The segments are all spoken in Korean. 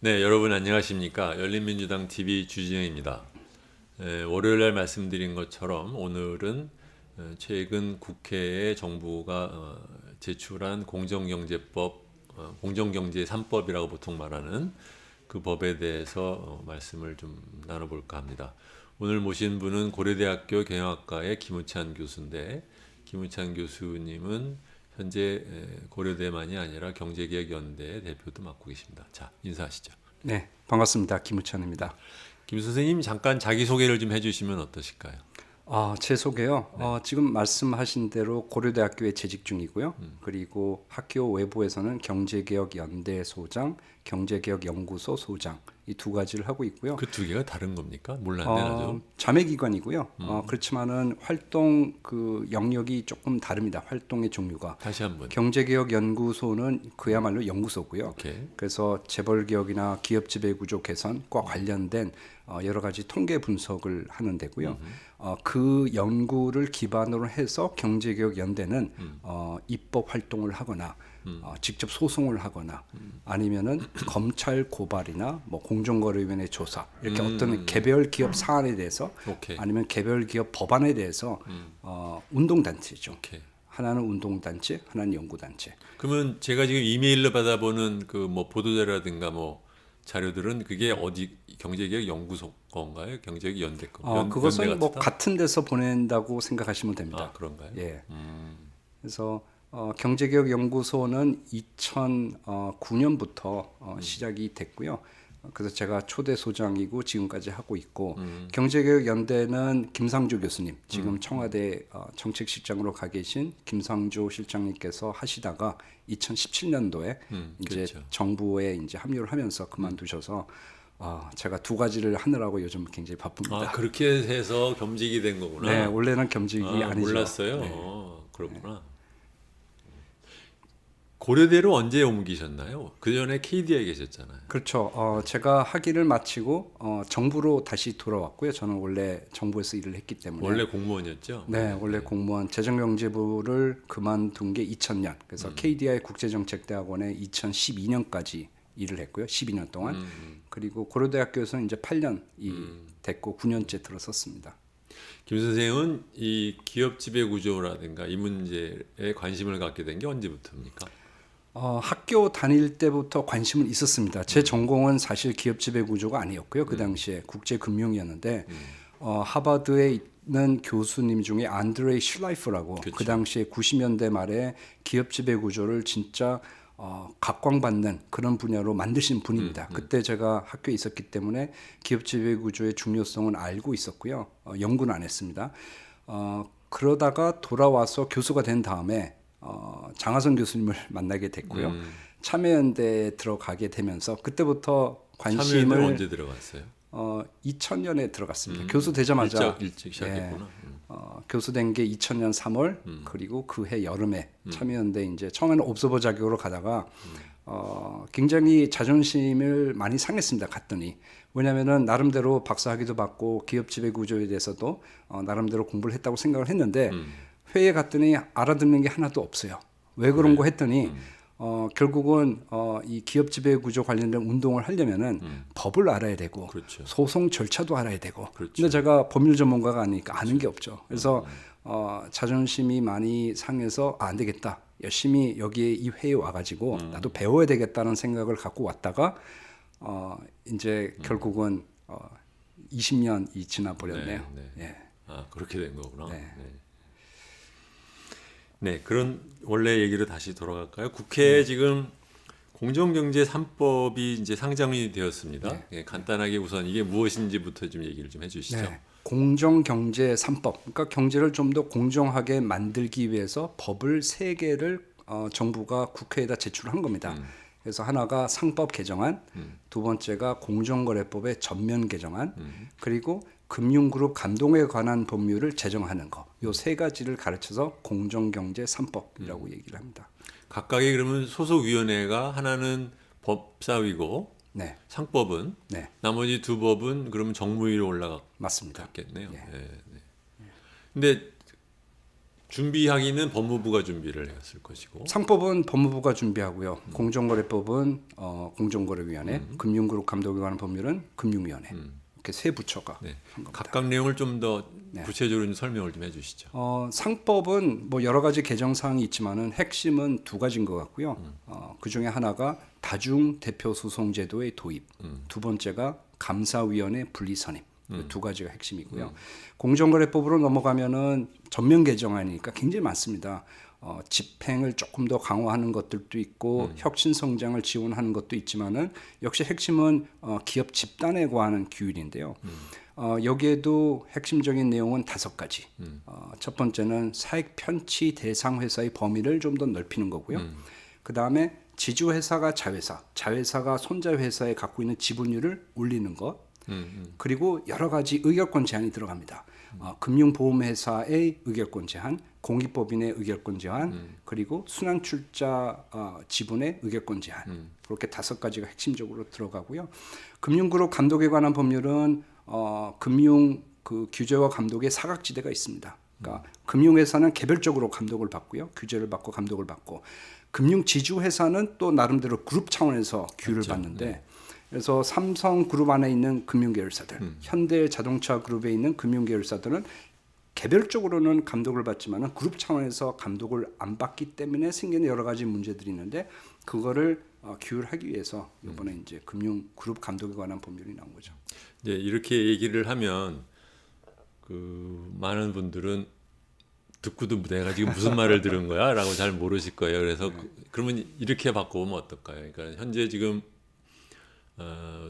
네, 여러분 안녕하십니까? 열린민주당 TV 주진영입니다. 월요일날 말씀드린 것처럼 오늘은 최근 국회에 정부가 제출한 공정경제법, 공정경제 3법이라고 보통 말하는 그 법에 대해서 말씀을 좀 나눠볼까 합니다. 오늘 모신 분은 고려대학교 경영학과의 김우찬 교수인데, 김우찬 교수님은 현재 고려대만이 아니라 경제개혁연대 대표도 맡고 계십니다. 자, 인사하시죠. 네, 반갑습니다. 김우찬입니다. 김 선생님 잠깐 자기소개를 좀 해주시면 어떠실까요? 제 소개요. 지금 말씀하신 대로 고려대학교에 재직 중이고요. 그리고 학교 외부에서는 경제개혁연대 소장, 경제개혁연구소 소장 이 두 가지를 하고 있고요. 그 두 개가 다른 겁니까? 몰랐네 나도. 자매기관이고요. 그렇지만은 활동 그 영역이 조금 다릅니다. 활동의 종류가. 다시 한번. 경제개혁연구소는 그야말로 연구소고요. 오케이. 그래서 재벌개혁이나 기업지배구조 개선과 관련된 여러 가지 통계 분석을 하는 데고요. 그 연구를 기반으로 해서 경제개혁연대는 입법 활동을 하거나 직접 소송을 하거나 아니면은 검찰 고발이나 뭐 공정거래위원회 조사 이렇게 어떤 개별 기업 사안에 대해서 오케이. 아니면 개별 기업 법안에 대해서 운동단체죠. 오케이. 하나는 운동단체, 하나는 연구단체. 그러면 제가 지금 이메일로 받아보는 그 뭐 보도자료라든가 뭐 자료들은 그게 어디 경제개혁연구소 건가요? 경제개혁연대 거? 그것은 뭐 같은 데서 보낸다고 생각하시면 됩니다. 아 그런가요? 예. 그래서 경제개혁연구소는 2009년부터 시작이 됐고요. 그래서 제가 초대 소장이고 지금까지 하고 있고 경제개혁연대는 김상조 교수님 지금 청와대 정책실장으로 가 계신 김상조 실장님께서 하시다가 2017년도에 이제 그렇죠. 정부에 이제 합류를 하면서 그만두셔서 제가 두 가지를 하느라고 요즘 굉장히 바쁩니다. 아 그렇게 해서 겸직이 된 거구나. 네, 원래는 겸직이 아니죠. 몰랐어요. 네. 그렇구나. 고려대로 언제 옮기셨나요? 그 전에 KDI에 계셨잖아요. 그렇죠. 제가 학위를 마치고 정부로 다시 돌아왔고요. 저는 원래 정부에서 일을 했기 때문에 원래 공무원이었죠? 네, 원래 공무원 재정경제부를 그만둔 게 2000년. 그래서 KDI 국제정책대학원에 2012년까지 일을 했고요. 12년 동안. 그리고 고려대학교에서는 이제 8년이 됐고 9년째 들어섰습니다. 김 선생은 이 기업 지배 구조라든가 이 문제에 관심을 갖게 된 게 언제부터입니까? 학교 다닐 때부터 관심은 있었습니다. 제 전공은 사실 기업 지배 구조가 아니었고요. 그 당시에 국제금융이었는데 하버드에 있는 교수님 중에 안드레이 슐라이프라고 그 당시에 90년대 말에 기업 지배 구조를 진짜 각광받는 그런 분야로 만드신 분입니다. 그때 제가 학교에 있었기 때문에 기업 지배 구조의 중요성은 알고 있었고요. 연구는 안 했습니다. 그러다가 돌아와서 교수가 된 다음에 장하성 교수님을 만나게 됐고요. 참여연대에 들어가게 되면서 그때부터 관심을 참여연대 언제 들어갔어요? 2000년에 들어갔습니다. 교수 되자마자 일찍 시작했구나. 교수 된 게 2000년 3월 그리고 그 해 여름에 참여연대 이제 처음에는 옵서버 자격으로 가다가 굉장히 자존심을 많이 상했습니다. 갔더니 왜냐하면은 나름대로 박사학위도 받고 기업 지배 구조에 대해서도 나름대로 공부를 했다고 생각을 했는데 회의에 갔더니 알아듣는 게 하나도 없어요. 왜 그런 거 했더니 결국은 이 기업 지배 구조 관련된 운동을 하려면은 법을 알아야 되고 그렇죠. 소송 절차도 알아야 되고. 그렇죠. 근데 제가 법률 전문가가 아니니까 아는 게 없죠. 그래서 자존심이 많이 상해서 안 되겠다. 열심히 여기에 이 회의에 와가지고 나도 배워야 되겠다는 생각을 갖고 왔다가 이제 결국은 20년이 지나 버렸네요. 네. 예. 아 그렇게 된 거구나. 네. 네, 그런 원래 얘기로 다시 돌아갈까요? 국회에 지금 공정경제 3법이 이제 상정이 되었습니다. 네. 예, 간단하게 우선 이게 무엇인지부터 좀 얘기를 좀 해주시죠. 네. 공정경제 3법. 그러니까 경제를 좀 더 공정하게 만들기 위해서 법을 3개를 정부가 국회에다 제출한 겁니다. 그래서 하나가 상법 개정안, 두 번째가 공정거래법의 전면 개정안, 그리고 금융그룹 감독에 관한 법률을 제정하는 거. 요 3가지를 가르쳐서 공정경제 3법이라고 얘기를 합니다. 각각의 그러면 소속위원회가 하나는 법사위고 네. 상법은 네. 나머지 두 법은 그러면 정무위로 맞습니다. 올라갔겠네요. 예. 네. 근데 준비하기는 법무부가 준비를 했을 것이고 상법은 법무부가 준비하고요. 공정거래법은 공정거래위원회, 금융그룹 감독에 관한 법률은 금융위원회. 이렇게 세 부처가 네. 한 겁니다. 각각 내용을 좀 더 네. 구체적으로 좀 설명을 좀 해주시죠. 상법은 뭐 여러 가지 개정 사항이 있지만은 핵심은 두 가지인 것 같고요. 그 중에 하나가 다중 대표 소송 제도의 도입, 두 번째가 감사위원회 분리 선임. 두 가지가 핵심이고요. 공정거래법으로 넘어가면은 전면 개정안이니까 굉장히 많습니다. 집행을 조금 더 강화하는 것들도 있고 혁신 성장을 지원하는 것도 있지만은 역시 핵심은 기업 집단에 관한 규율인데요. 여기에도 핵심적인 내용은 5가지. 첫 번째는 사익 편취 대상 회사의 범위를 좀 더 넓히는 거고요. 그 다음에 지주회사가 자회사, 자회사가 손자 회사에 갖고 있는 지분율을 올리는 것. 그리고 여러 가지 의결권 제한이 들어갑니다. 금융보험회사의 의결권 제한, 공익법인의 의결권 제한, 그리고 순환출자 지분의 의결권 제한. 그렇게 5가지가 핵심적으로 들어가고요. 금융그룹 감독에 관한 법률은 금융 그 규제와 감독의 사각지대가 있습니다. 그러니까 금융회사는 개별적으로 감독을 받고요, 규제를 받고 감독을 받고, 금융지주회사는 또 나름대로 그룹 차원에서 규율을 그렇죠. 받는데. 그래서 삼성그룹 안에 있는 금융계열사들, 현대자동차 그룹에 있는 금융계열사들은 개별적으로는 감독을 받지만은 그룹 차원에서 감독을 안 받기 때문에 생기는 여러 가지 문제들이 있는데 그거를 규율하기 위해서 이번에 이제 금융그룹 감독에 관한 법률이 나온 거죠. 이제 이렇게 얘기를 하면 그 많은 분들은 듣고도 내가 지금 무슨 말을 들은 거야라고 잘 모르실 거예요. 그래서 그러면 이렇게 바꿔보면 어떨까요? 그러니까 현재 지금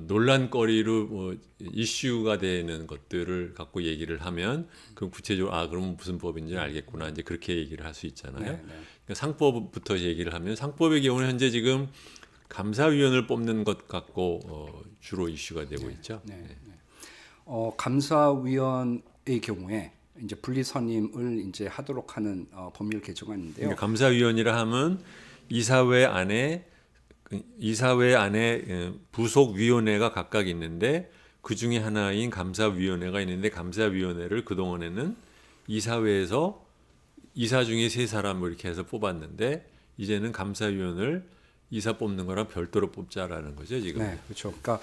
논란거리로 뭐 이슈가 되는 것들을 갖고 얘기를 하면 그 구체적으로 그럼 무슨 법인지 알겠구나 이제 그렇게 얘기를 할 수 있잖아요. 네. 그러니까 상법부터 얘기를 하면 상법의 경우는 현재 지금 감사위원을 뽑는 것 갖고 주로 이슈가 되고 있죠. 감사위원의 경우에 이제 분리 선임을 이제 하도록 하는 법률 개정안인데요. 그러니까 감사위원이라 하면 이사회 안에 부속 위원회가 각각 있는데 그 중에 하나인 감사위원회가 있는데 감사위원회를 그 동안에는 이사회에서 이사 중에 3사람 이렇게 해서 뽑았는데 이제는 감사위원을 이사 뽑는 거랑 별도로 뽑자라는 거죠 지금. 네, 그렇죠. 그러니까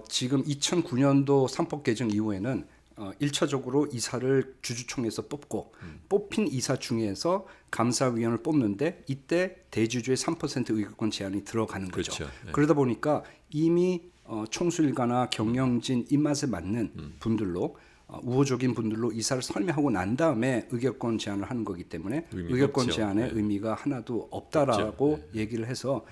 지금 2009년도 상법 개정 이후에는 1차적으로 이사를 주주총회에서 뽑고 뽑힌 이사 중에서 감사위원을 뽑는데 이때 대주주의 3% 의결권 제한이 들어가는 거죠. 그렇죠. 네. 그러다 보니까 이미 총수일가나 경영진 입맛에 맞는 분들로 우호적인 분들로 이사를 설명하고 난 다음에 의결권 제한을 하는 거기 때문에 의결권 없죠. 제한의 네. 의미가 하나도 없다라고 얘기를 해서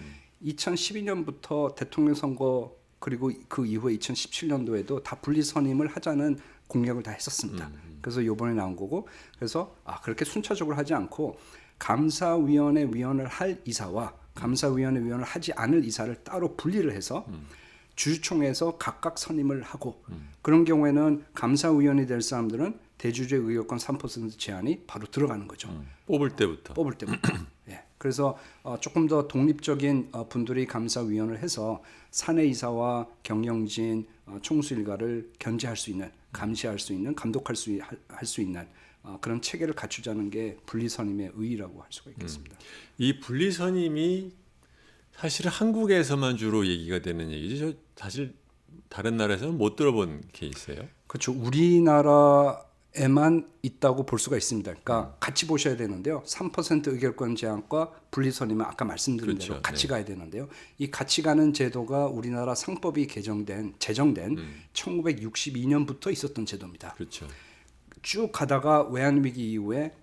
2012년부터 대통령 선거 그리고 그 이후에 2017년도에도 다 분리 선임을 하자는 공약을 다 했었습니다. 그래서 이번에 나온 거고 그래서 그렇게 순차적으로 하지 않고 감사위원회 위원을 할 이사와 감사위원회 위원을 하지 않을 이사를 따로 분리를 해서 주주총회에서 각각 선임을 하고 그런 경우에는 감사위원이 될 사람들은 대주주의 의결권 3% 제한이 바로 들어가는 거죠. 뽑을 때부터. 예. 그래서 조금 더 독립적인 분들이 감사위원을 해서 사내이사와 경영진, 총수일가를 견제할 수 있는, 감시할 수 있는, 감독할 수 있는 그런 체계를 갖추자는 게 분리선임의 의의라고 할 수가 있겠습니다. 이 분리선임이 사실은 한국에서만 주로 얘기가 되는 얘기죠. 사실 다른 나라에서는 못 들어본 케이스예요. 그렇죠. 우리나라에만 있다고 볼 수가 있습니다. 그러니까 같이 보셔야 되는데요. 3% 의결권 제한과 분리선임은 아까 말씀드린 그렇죠. 대로 같이 가야 되는데요. 이 같이 가는 제도가 우리나라 상법이 제정된 1962년부터 있었던 제도입니다. 그렇죠. 쭉 가다가 외환위기 이후에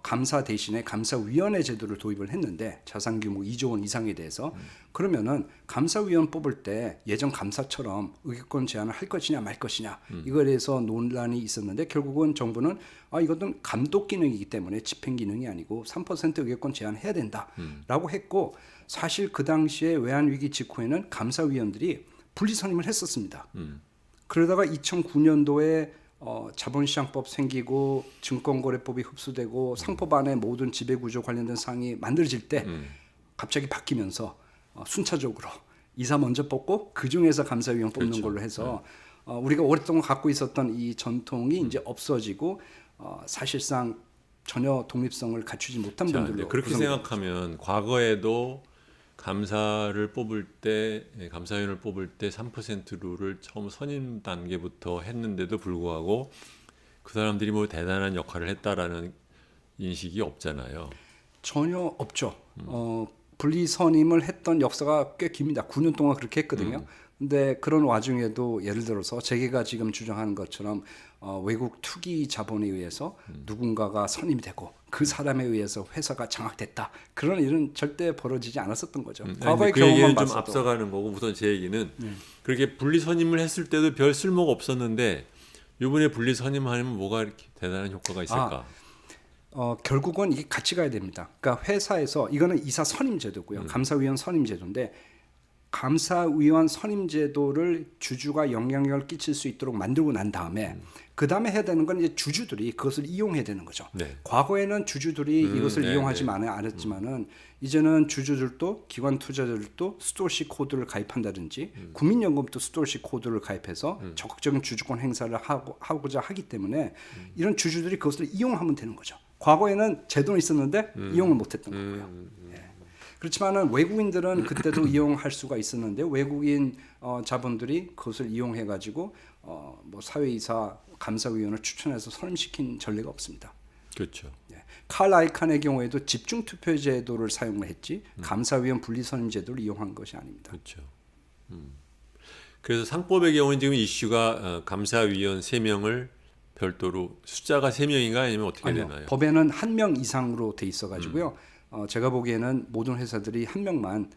감사 대신에 감사위원회 제도를 도입을 했는데 자산 규모 2조 원 이상에 대해서 그러면은 감사위원 뽑을 때 예전 감사처럼 의결권 제한을 할 것이냐 말 것이냐 이거에 대해서 논란이 있었는데 결국은 정부는 이것은 감독 기능이기 때문에 집행 기능이 아니고 3% 의결권 제한해야 된다라고 했고 사실 그 당시에 외환위기 직후에는 감사위원들이 분리선임을 했었습니다. 그러다가 2009년도에 자본시장법 생기고 증권거래법이 흡수되고 상법 안에 모든 지배구조 관련된 사항이 만들어질 때 갑자기 바뀌면서 순차적으로 이사 먼저 뽑고 그 중에서 감사위원 뽑는 그렇죠. 걸로 해서 우리가 오랫동안 갖고 있었던 이 전통이 이제 없어지고 사실상 전혀 독립성을 갖추지 못한 자, 분들로 그렇게 구성이 생각하면 과거에도 감사를 뽑을 때 감사위원을 뽑을 때 3% 룰을 처음 선임 단계부터 했는데도 불구하고 그 사람들이 뭐 대단한 역할을 했다라는 인식이 없잖아요. 전혀 없죠. 분리 선임을 했던 역사가 꽤 깁니다. 9년 동안 그렇게 했거든요. 근데 그런 와중에도 예를 들어서 재계가 지금 주장하는 것처럼 외국 투기 자본에 의해서 누군가가 선임이 되고 그 사람에 의해서 회사가 장악됐다. 그런 일은 절대 벌어지지 않았었던 거죠. 과거의 그 경험만 얘기는 좀 봐서도. 앞서가는 거고 우선 제 얘기는 그렇게 분리 선임을 했을 때도 별 쓸모가 없었는데 이번에 분리 선임하면 뭐가 이렇게 대단한 효과가 있을까? 결국은 이게 같이 가야 됩니다. 그러니까 회사에서 이거는 이사 선임 제도고요. 감사위원 선임 제도인데 감사위원 선임 제도를 주주가 영향력을 끼칠 수 있도록 만들고 난 다음에 그 다음에 해야 되는 건 이제 주주들이 그것을 이용해야 되는 거죠. 네. 과거에는 주주들이 이것을 네, 이용하지 네. 않았지만은 이제는 주주들도 기관 투자자들도 스토어십 코드를 가입한다든지 국민연금도 스토어십 코드를 가입해서 적극적인 주주권 행사를 하고자 하기 때문에 이런 주주들이 그것을 이용하면 되는 거죠. 과거에는 제도는 있었는데 이용을 못했던 거고요. 예. 그렇지만은 외국인들은 그때도 이용할 수가 있었는데 외국인 자본들이 그것을 이용해 가지고 뭐 사회이사 감사위원을 추천해서 선임시킨 전례가 없습니다. 그렇죠. 예. 칼 아이칸의 경우에도 집중 투표 제도를 사용을 했지 감사위원 분리 선임 제도를 이용한 것이 아닙니다. 그렇죠. 그래서 상법의 경우는 지금 이슈가 감사위원 3명을 별도로 숫자가 3명인가 아니면 어떻게 아니요. 되나요? 법에는 1명 이상으로 돼 있어 가지고요. 제가 보기에는 모든 회사들이 1명만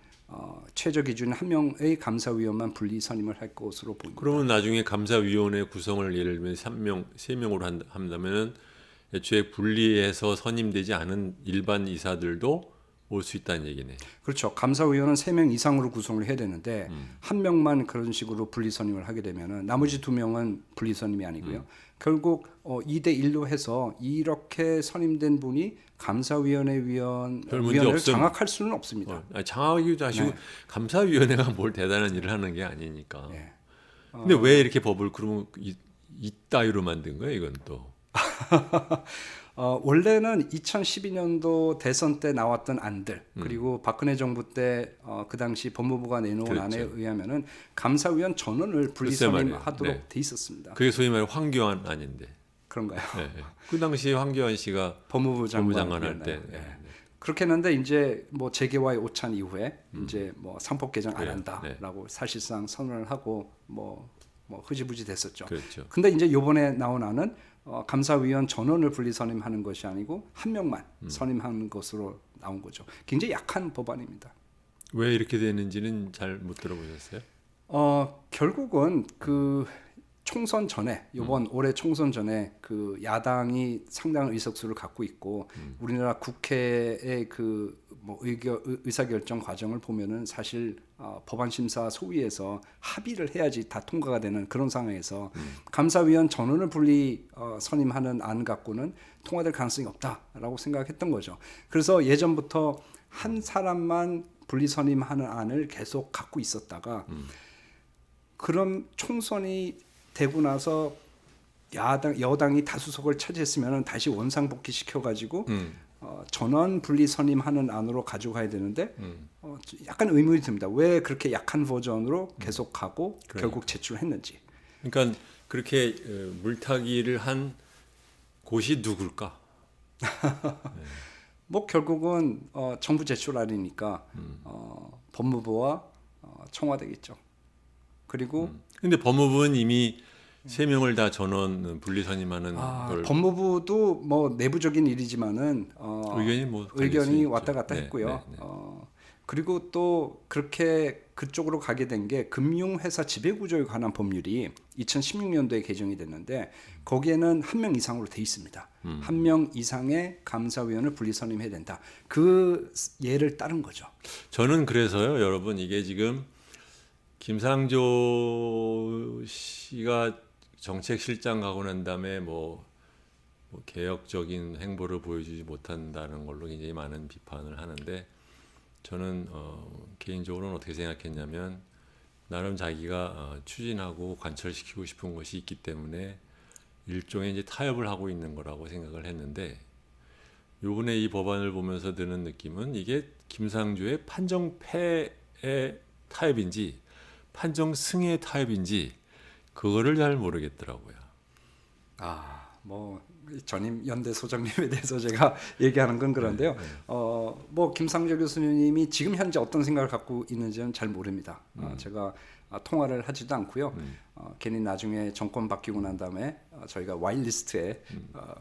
최저 기준 1명의 감사위원만 분리 선임을 할 것으로 보입니다. 그러면 나중에 감사위원회 구성을 예를 들면 3명으로 한다면은 애초에 분리해서 선임되지 않은 일반 이사들도 올 수 있다는 얘기네. 그렇죠. 감사위원은 3명 이상으로 구성을 해야 되는데 1명만 그런 식으로 분리 선임을 하게 되면은 나머지 2명은 분리 선임이 아니고요. 결국 2대 1로 해서 이렇게 선임된 분이 감사위원회 위원을 장악할 수는 없습니다. 장악이기도 하시고 네. 감사위원회가 뭘 대단한 일을 하는 게 아니니까. 네. 근데 왜 이렇게 법을 그러면 이따위로 만든 거예요? 이건 또. 원래는 2012년도 대선 때 나왔던 안들 그리고 박근혜 정부 때 그 당시 법무부가 내놓은 그렇죠. 안에 의하면은 감사위원 전원을 분리 글쎄 말이에요. 선임하도록 네. 돼 있었습니다. 그게 소위 말해 황교안 아닌데. 그런가요? 네. 그 당시 황교안 씨가 법무부 장관 할 때. 예. 그렇게 했는데 이제 뭐 재계와의 오찬 이후에 이제 뭐 상법 개정 안 그래요. 한다라고 사실상 선언을 하고 뭐 흐지부지 됐었죠. 그렇죠. 근데 이제 이번에 나온 안은 감사위원 전원을 분리 선임하는 것이 아니고 1명만 선임하는 것으로 나온 거죠. 굉장히 약한 법안입니다. 왜 이렇게 되는지는 잘 못 들어보셨어요? 결국은 그 총선 전에 이번 올해 총선 전에 그 야당이 상당한 의석수를 갖고 있고 우리나라 국회의 그 뭐 의사결정 과정을 보면은 사실 법안 심사 소위에서 합의를 해야지 다 통과가 되는 그런 상황에서 감사위원 전원을 분리 선임하는 안 갖고는 통과될 가능성이 없다라고 생각했던 거죠. 그래서 예전부터 한 사람만 분리 선임하는 안을 계속 갖고 있었다가 그럼 총선이 되고 나서 여당이 다수석을 차지했으면 다시 원상복귀 시켜가지고 전원 분리 선임하는 안으로 가져가야 되는데 약간 의문이 듭니다. 왜 그렇게 약한 버전으로 계속 가고 결국 제출했는지. 그러니까 그렇게 물타기를 한 곳이 누굴까? 뭐 결국은 정부 제출안이니까 법무부와 청와대겠죠. 그리고 근데 법무부는 이미 3명을 다 전원 분리 선임하는 걸 법무부도 뭐 내부적인 일이지만은 의견이 뭐 의견이 왔다 갔다 네, 했고요. 네, 네. 그리고 또 그렇게 그쪽으로 가게 된 게 금융회사 지배구조에 관한 법률이 2016년도에 개정이 됐는데 거기에는 1명 이상으로 돼 있습니다. 1명 이상의 감사위원을 분리 선임해야 된다. 그 예를 따른 거죠. 저는 그래서요, 여러분 이게 지금 김상조 씨가 정책실장 가고 난 다음에 뭐 개혁적인 행보를 보여주지 못한다는 걸로 굉장히 많은 비판을 하는데 저는 개인적으로는 어떻게 생각했냐면 나름 자기가 추진하고 관철시키고 싶은 것이 있기 때문에 일종의 이제 타협을 하고 있는 거라고 생각을 했는데 요번에 이 법안을 보면서 드는 느낌은 이게 김상조의 판정패의 타협인지 판정 승의 타협인지 그거를 잘 모르겠더라고요. 뭐 전임 연대 소장님에 대해서 제가 얘기하는 건 그런데요. 뭐 김상조 교수님이 지금 현재 어떤 생각을 갖고 있는지는 잘 모릅니다. 제가 통화를 하지도 않고요. 괜히 나중에 정권 바뀌고 난 다음에 저희가 와일리스트에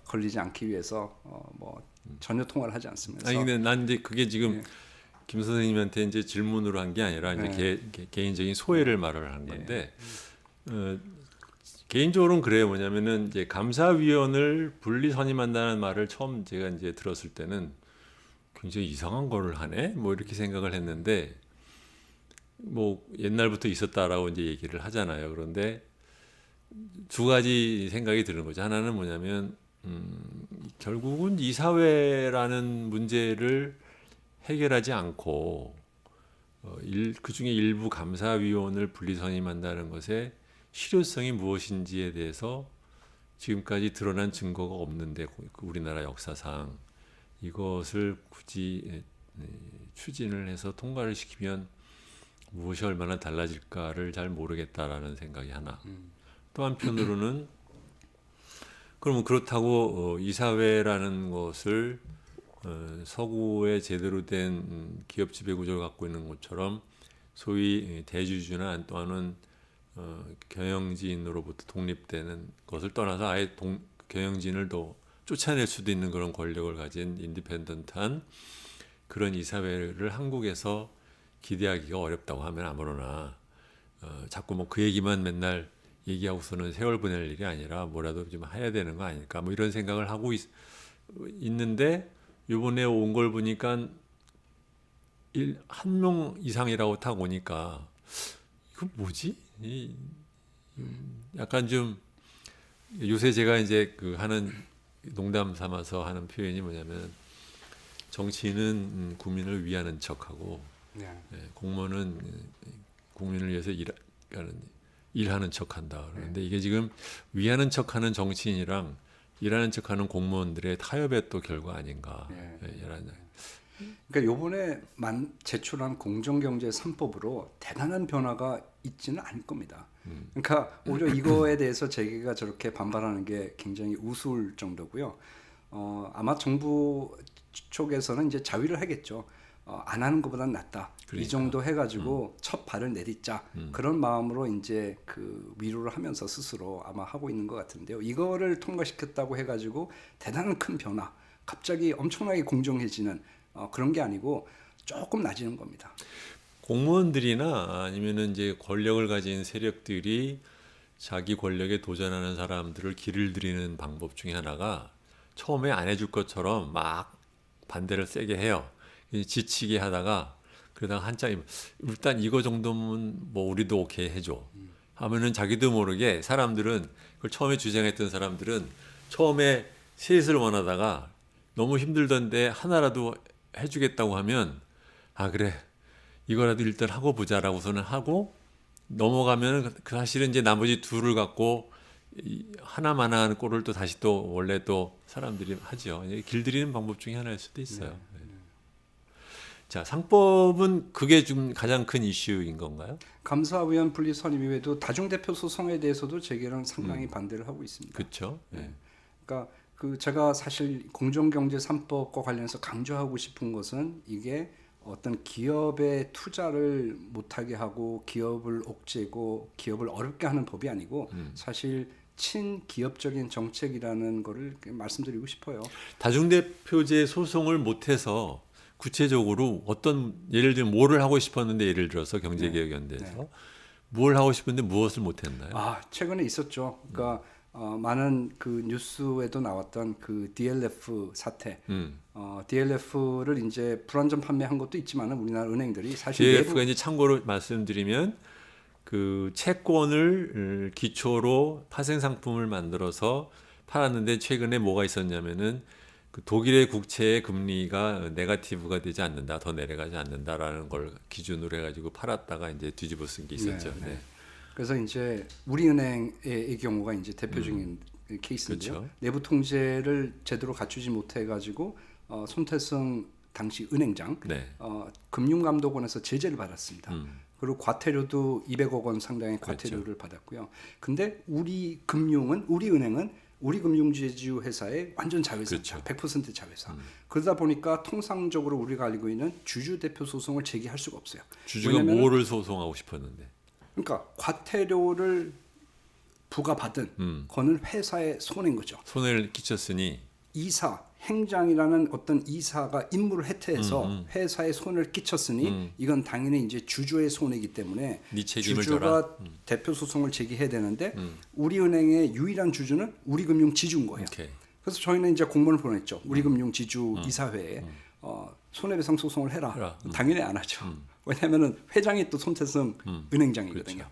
걸리지 않기 위해서 뭐 전혀 통화를 하지 않습니다. 아니 근데 난 이제 그게 지금 김 선생님한테 이제 질문으로 한 게 아니라 이제 개인적인 소회를 말을 한 건데 개인적으로는 그래요. 뭐냐면은 이제 감사위원을 분리 선임한다는 말을 처음 제가 이제 들었을 때는 굉장히 이상한 거를 하네. 뭐 이렇게 생각을 했는데 뭐 옛날부터 있었다라고 이제 얘기를 하잖아요. 그런데 두 가지 생각이 드는 거죠. 하나는 뭐냐면 결국은 이사회라는 문제를 해결하지 않고 그 중에 일부 감사위원을 분리 선임한다는 것에 실효성이 무엇인지에 대해서 지금까지 드러난 증거가 없는데 우리나라 역사상 이것을 굳이 추진을 해서 통과를 시키면 무엇이 얼마나 달라질까를 잘 모르겠다라는 생각이 하나. 또 한편으로는 그러면 그렇다고 이사회라는 것을 서구의 제대로 된 기업 지배 구조를 갖고 있는 것처럼 소위 대주주나 또는 경영진으로부터 독립되는 것을 떠나서 아예 경영진을 더 쫓아낼 수도 있는 그런 권력을 가진 인디펜던트한 그런 이사회를 한국에서 기대하기가 어렵다고 하면 아무러나 자꾸 뭐 그 얘기만 맨날 얘기하고서는 세월 보낼 일이 아니라 뭐라도 좀 해야 되는 거 아닐까 뭐 이런 생각을 하고 있는데 이번에 온 걸 보니까 한 명 이상이라고 딱 오니까 이거 뭐지? 약간 좀 요새 제가 이제 그 하는 농담 삼아서 하는 표현이 뭐냐면 정치인은 국민을 위하는 척하고 공무원은 국민을 위해서 일하는 척한다. 그런데 이게 지금 위하는 척하는 정치인이랑 일하는 척하는 공무원들의 타협의 또 결과 아닌가. 그러니까 요번에 제출한 공정경제 3법으로 대단한 변화가 있지는 않을 겁니다. 그러니까 오히려 이거에 대해서 재계가 저렇게 반발하는 게 굉장히 우스울 정도고요. 아마 정부 쪽에서는 이제 자위를 하겠죠. 안 하는 것보다는 낫다. 그러니까. 이 정도 해가지고 첫 발을 내딛자. 그런 마음으로 이제 그 위로를 하면서 스스로 아마 하고 있는 것 같은데요. 이거를 통과시켰다고 해가지고 대단한 큰 변화, 갑자기 엄청나게 공정해지는 그런 게 아니고 조금 낮아지는 겁니다. 공무원들이나 아니면은 이제 권력을 가진 세력들이 자기 권력에 도전하는 사람들을 길을 들이는 방법 중에 하나가 처음에 안 해줄 것처럼 막 반대를 세게 해요. 지치게 하다가 그러다가 한참 일단 이거 정도면 뭐 우리도 오케이 해줘 하면은 자기도 모르게 사람들은 그걸 처음에 주장했던 사람들은 처음에 셋을 원하다가 너무 힘들던데 하나라도 해주겠다고 하면 아 그래 이거라도 일단 하고 보자라고서는 하고 넘어가면 그 사실은 이제 나머지 둘을 갖고 하나만 하는 꼴을 또 다시 또 원래 또 사람들이 하죠. 길들이는 방법 중에 하나일 수도 있어요. 자, 상법은 그게 좀 가장 큰 이슈인 건가요? 감사위원 분리 선임 이외에도 다중대표 소송에 대해서도 재계는 상당히 반대를 하고 있습니다. 그렇죠. 그러니까 그 제가 사실 공정경제 3법과 관련해서 강조하고 싶은 것은 이게 어떤 기업의 투자를 못하게 하고 기업을 옥죄고 기업을 어렵게 하는 법이 아니고 사실 친기업적인 정책이라는 거를 말씀드리고 싶어요. 다중대표제 소송을 못해서 구체적으로 어떤 예를 들면 뭐를 하고 싶었는데 예를 들어서 경제개혁연대에서 뭘 하고 싶은데 무엇을 못했나요? 최근에 있었죠. 그러니까 많은 그 뉴스에도 나왔던 그 DLF 사태. DLF를 이제 불안전 판매한 것도 있지만은 우리나라 은행들이 사실 DLF가 이제 참고로 말씀드리면 그 채권을 기초로 파생 상품을 만들어서 팔았는데 최근에 뭐가 있었냐면은 그 독일의 국채의 금리가 네거티브가 되지 않는다, 더 내려가지 않는다라는 걸 기준으로 해가지고 팔았다가 이제 뒤집어 쓴 게 있었죠. 네. 그래서 이제 우리은행의 경우가 이제 대표적인 케이스인데요. 그렇죠. 내부 통제를 제대로 갖추지 못해가지고 손태성 당시 은행장 네. 금융감독원에서 제재를 받았습니다. 그리고 과태료도 200억 원 상당의 과태료를 그렇죠. 받았고요. 근데 우리 은행은 우리 금융지주 회사의 완전 자회사입니다. 그렇죠. 100% 자회사. 그러다 보니까 통상적으로 우리가 알고 있는 주주 대표 소송을 제기할 수가 없어요. 주주가 왜냐면은 뭐를 소송하고 싶었는데. 그러니까 과태료를 부과받은 거는 회사의 손해인 거죠. 손해를 끼쳤으니 행장이라는 어떤 이사가 임무를 해태해서 회사에 손해를 끼쳤으니 이건 당연히 이제 주주의 손해이기 때문에 네 책임을 주주가 져라. 대표 소송을 제기해야 되는데 우리은행의 유일한 주주는 우리금융지주인 거예요. 오케이. 그래서 저희는 이제 공문을 보냈죠. 우리금융지주 이사회에 손해배상 소송을 해라. 당연히 안 하죠. 왜냐하면 회장이 또 손태성 은행장이거든요.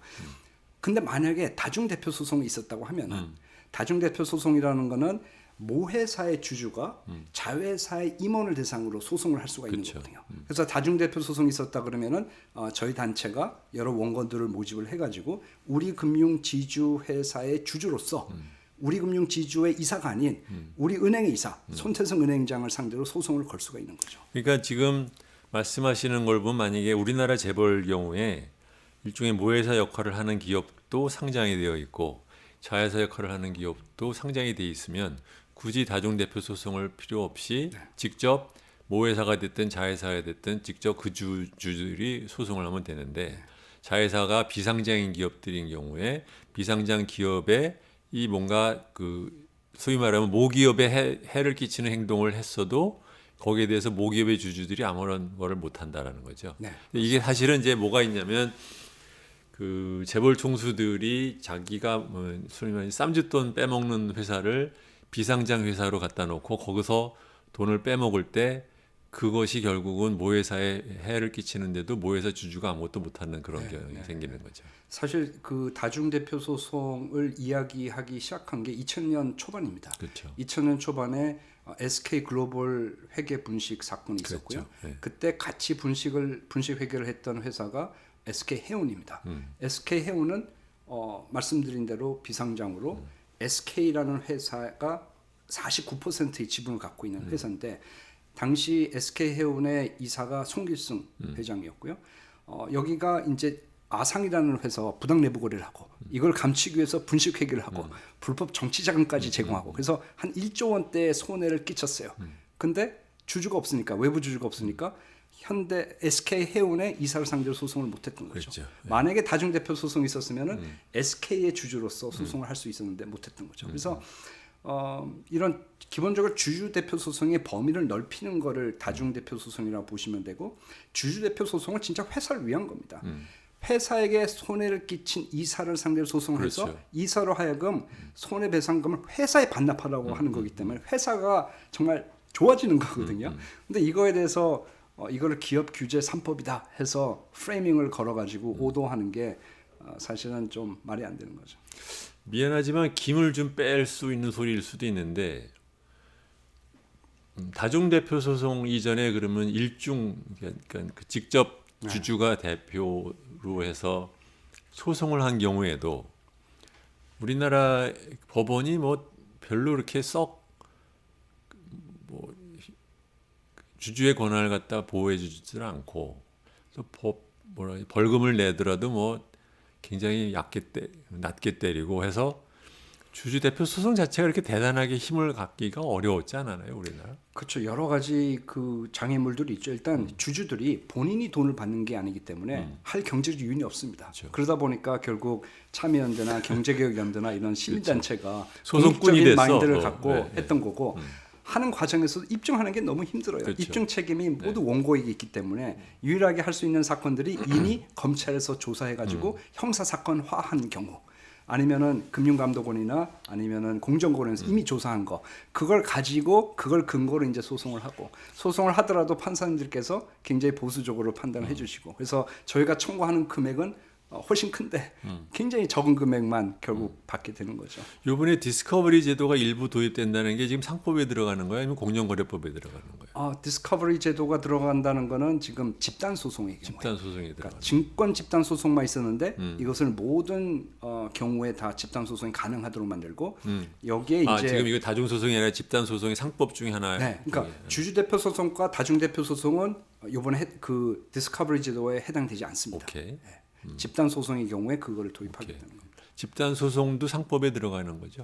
근데 만약에 다중대표 소송이 있었다고 하면은 다중대표 소송이라는 거는 모 회사의 주주가 자회사의 임원을 대상으로 소송을 할 수가 있는 그렇죠. 거거든요. 그래서 다중대표 소송이 있었다 그러면은 저희 단체가 여러 원건들을 모집을 해가지고 우리금융지주 회사의 주주로서 우리금융지주의 이사가 아닌 우리 은행의 이사 손태성 은행장을 상대로 소송을 걸 수가 있는 거죠. 그러니까 지금 말씀하시는 걸 보면 만약에 우리나라 재벌 경우에 일종의 모회사 역할을 하는 기업도 상장이 되어 있고 자회사 역할을 하는 기업도 상장이 되어 있으면 굳이 다중대표 소송을 필요 없이 직접 모회사가 됐든 자회사가 됐든 직접 그 주주들이 소송을 하면 되는데 자회사가 비상장인 기업들인 경우에 비상장 기업에 이 뭔가 그 소위 말하면 모기업에 해를 끼치는 행동을 했어도 거기에 대해서 모기업의 주주들이 아무런 거를 못 한다라는 거죠. 네. 이게 사실은 이제 뭐가 있냐면 그 재벌 총수들이 자기가 소위 말하는 쌈짓돈 빼먹는 회사를 비상장 회사로 갖다 놓고 거기서 돈을 빼먹을 때 그것이 결국은 모회사에 해를 끼치는데도 모회사 주주가 아무것도 못하는 그런 경향이 생기는 거죠. 사실 그 다중대표 소송을 이야기하기 시작한 게 2000년 초반입니다. 그렇죠. 2000년 초반에 SK 글로벌 회계 분식 사건이 있었고요. 그렇죠. 네. 그때 같이 분식 회계를 했던 회사가 SK 해운입니다. SK 해운은 말씀드린 대로 비상장으로 SK라는 회사가 49%의 지분을 갖고 있는 회사인데 당시 SK 해운의 이사가 송길승 회장이었고요. 여기가 이제 아상이라는 회사와 부당 내부 거래를 하고 이걸 감추기 위해서 분식 회계를 하고 불법 정치 자금까지 제공하고 그래서 한 1조 원대의 손해를 끼쳤어요. 근데 주주가 없으니까 외부 주주가 없으니까 현대 SK 해운의 이사를 상대로 소송을 못했던 거죠. 그렇죠. 만약에 다중대표 소송이 있었으면은 SK의 주주로서 소송을 할 수 있었는데 못했던 거죠. 그래서 이런 기본적으로 주주대표 소송의 범위를 넓히는 거를 다중대표 소송이라고 보시면 되고 주주대표 소송은 진짜 회사를 위한 겁니다. 회사에게 손해를 끼친 이사를 상대로 소송을 해서 그렇죠. 이사로 하여금 손해배상금을 회사에 반납하라고 하는 거기 때문에 회사가 정말 좋아지는 거거든요. 근데 이거에 대해서 이거를 기업 규제 3법이다 해서 프레이밍을 걸어가지고 오도하는 게 사실은 좀 말이 안 되는 거죠. 미안하지만 김을 좀 뺄 수 있는 소리일 수도 있는데 다중대표 소송 이전에 그러면 그러니까 그 직접 주주가 대표로 해서 소송을 한 경우에도 우리나라 법원이 뭐 별로 이렇게 썩 뭐 주주의 권한을 갖다 보호해 주지를 않고 또 벌금을 내더라도 뭐 굉장히 낮게 때리고 해서 주주 대표 소송 자체가 이렇게 대단하게 힘을 갖기가 어려웠지 않았나요, 우리나라? 그렇죠. 여러 가지 그 장애물들이 있죠. 일단 주주들이 본인이 돈을 받는 게 아니기 때문에 할 경제적 이윤이 없습니다. 그렇죠. 그러다 보니까 결국 참여연대나 경제개혁연대나 이런 시민단체가 소송꾼이 공익적인 됐어. 마인드를 갖고 네, 네. 했던 거고 하는 과정에서 입증하는 게 너무 힘들어요. 그렇죠. 입증 책임이 모두 원고에게 있기 때문에 유일하게 할 수 있는 사건들이 이미 검찰에서 조사해가지고 형사 사건화한 경우 아니면은 금융감독원이나 아니면은 공정거래에서 이미 조사한 거 그걸 가지고 그걸 근거로 이제 소송을 하고 소송을 하더라도 판사님들께서 굉장히 보수적으로 판단을 해주시고 그래서 저희가 청구하는 금액은 훨씬 큰데 굉장히 적은 금액만 결국 받게 되는 거죠. 이번에 디스커버리 제도가 일부 도입된다는 게 지금 상법에 들어가는 거예요, 아니면 공정거래법에 들어가는 거예요? 디스커버리 제도가 들어간다는 거는 지금 집단 소송의 경우에. 집단 소송에 들어가. 그러니까 증권 집단 소송만 있었는데 이것을 모든 경우에 다 집단 소송이 가능하도록 만들고 여기에 이제 지금 이거 다중 소송이 아니라 집단 소송의 상법 중에 하나예요. 네, 그러니까 주주대표 소송과 다중대표 소송은 이번에 그 디스커버리 제도에 해당되지 않습니다. 오케이. 집단 소송의 경우에 그거를 도입하게 되는 겁니다. 집단 소송도 상법에 들어가는 거죠.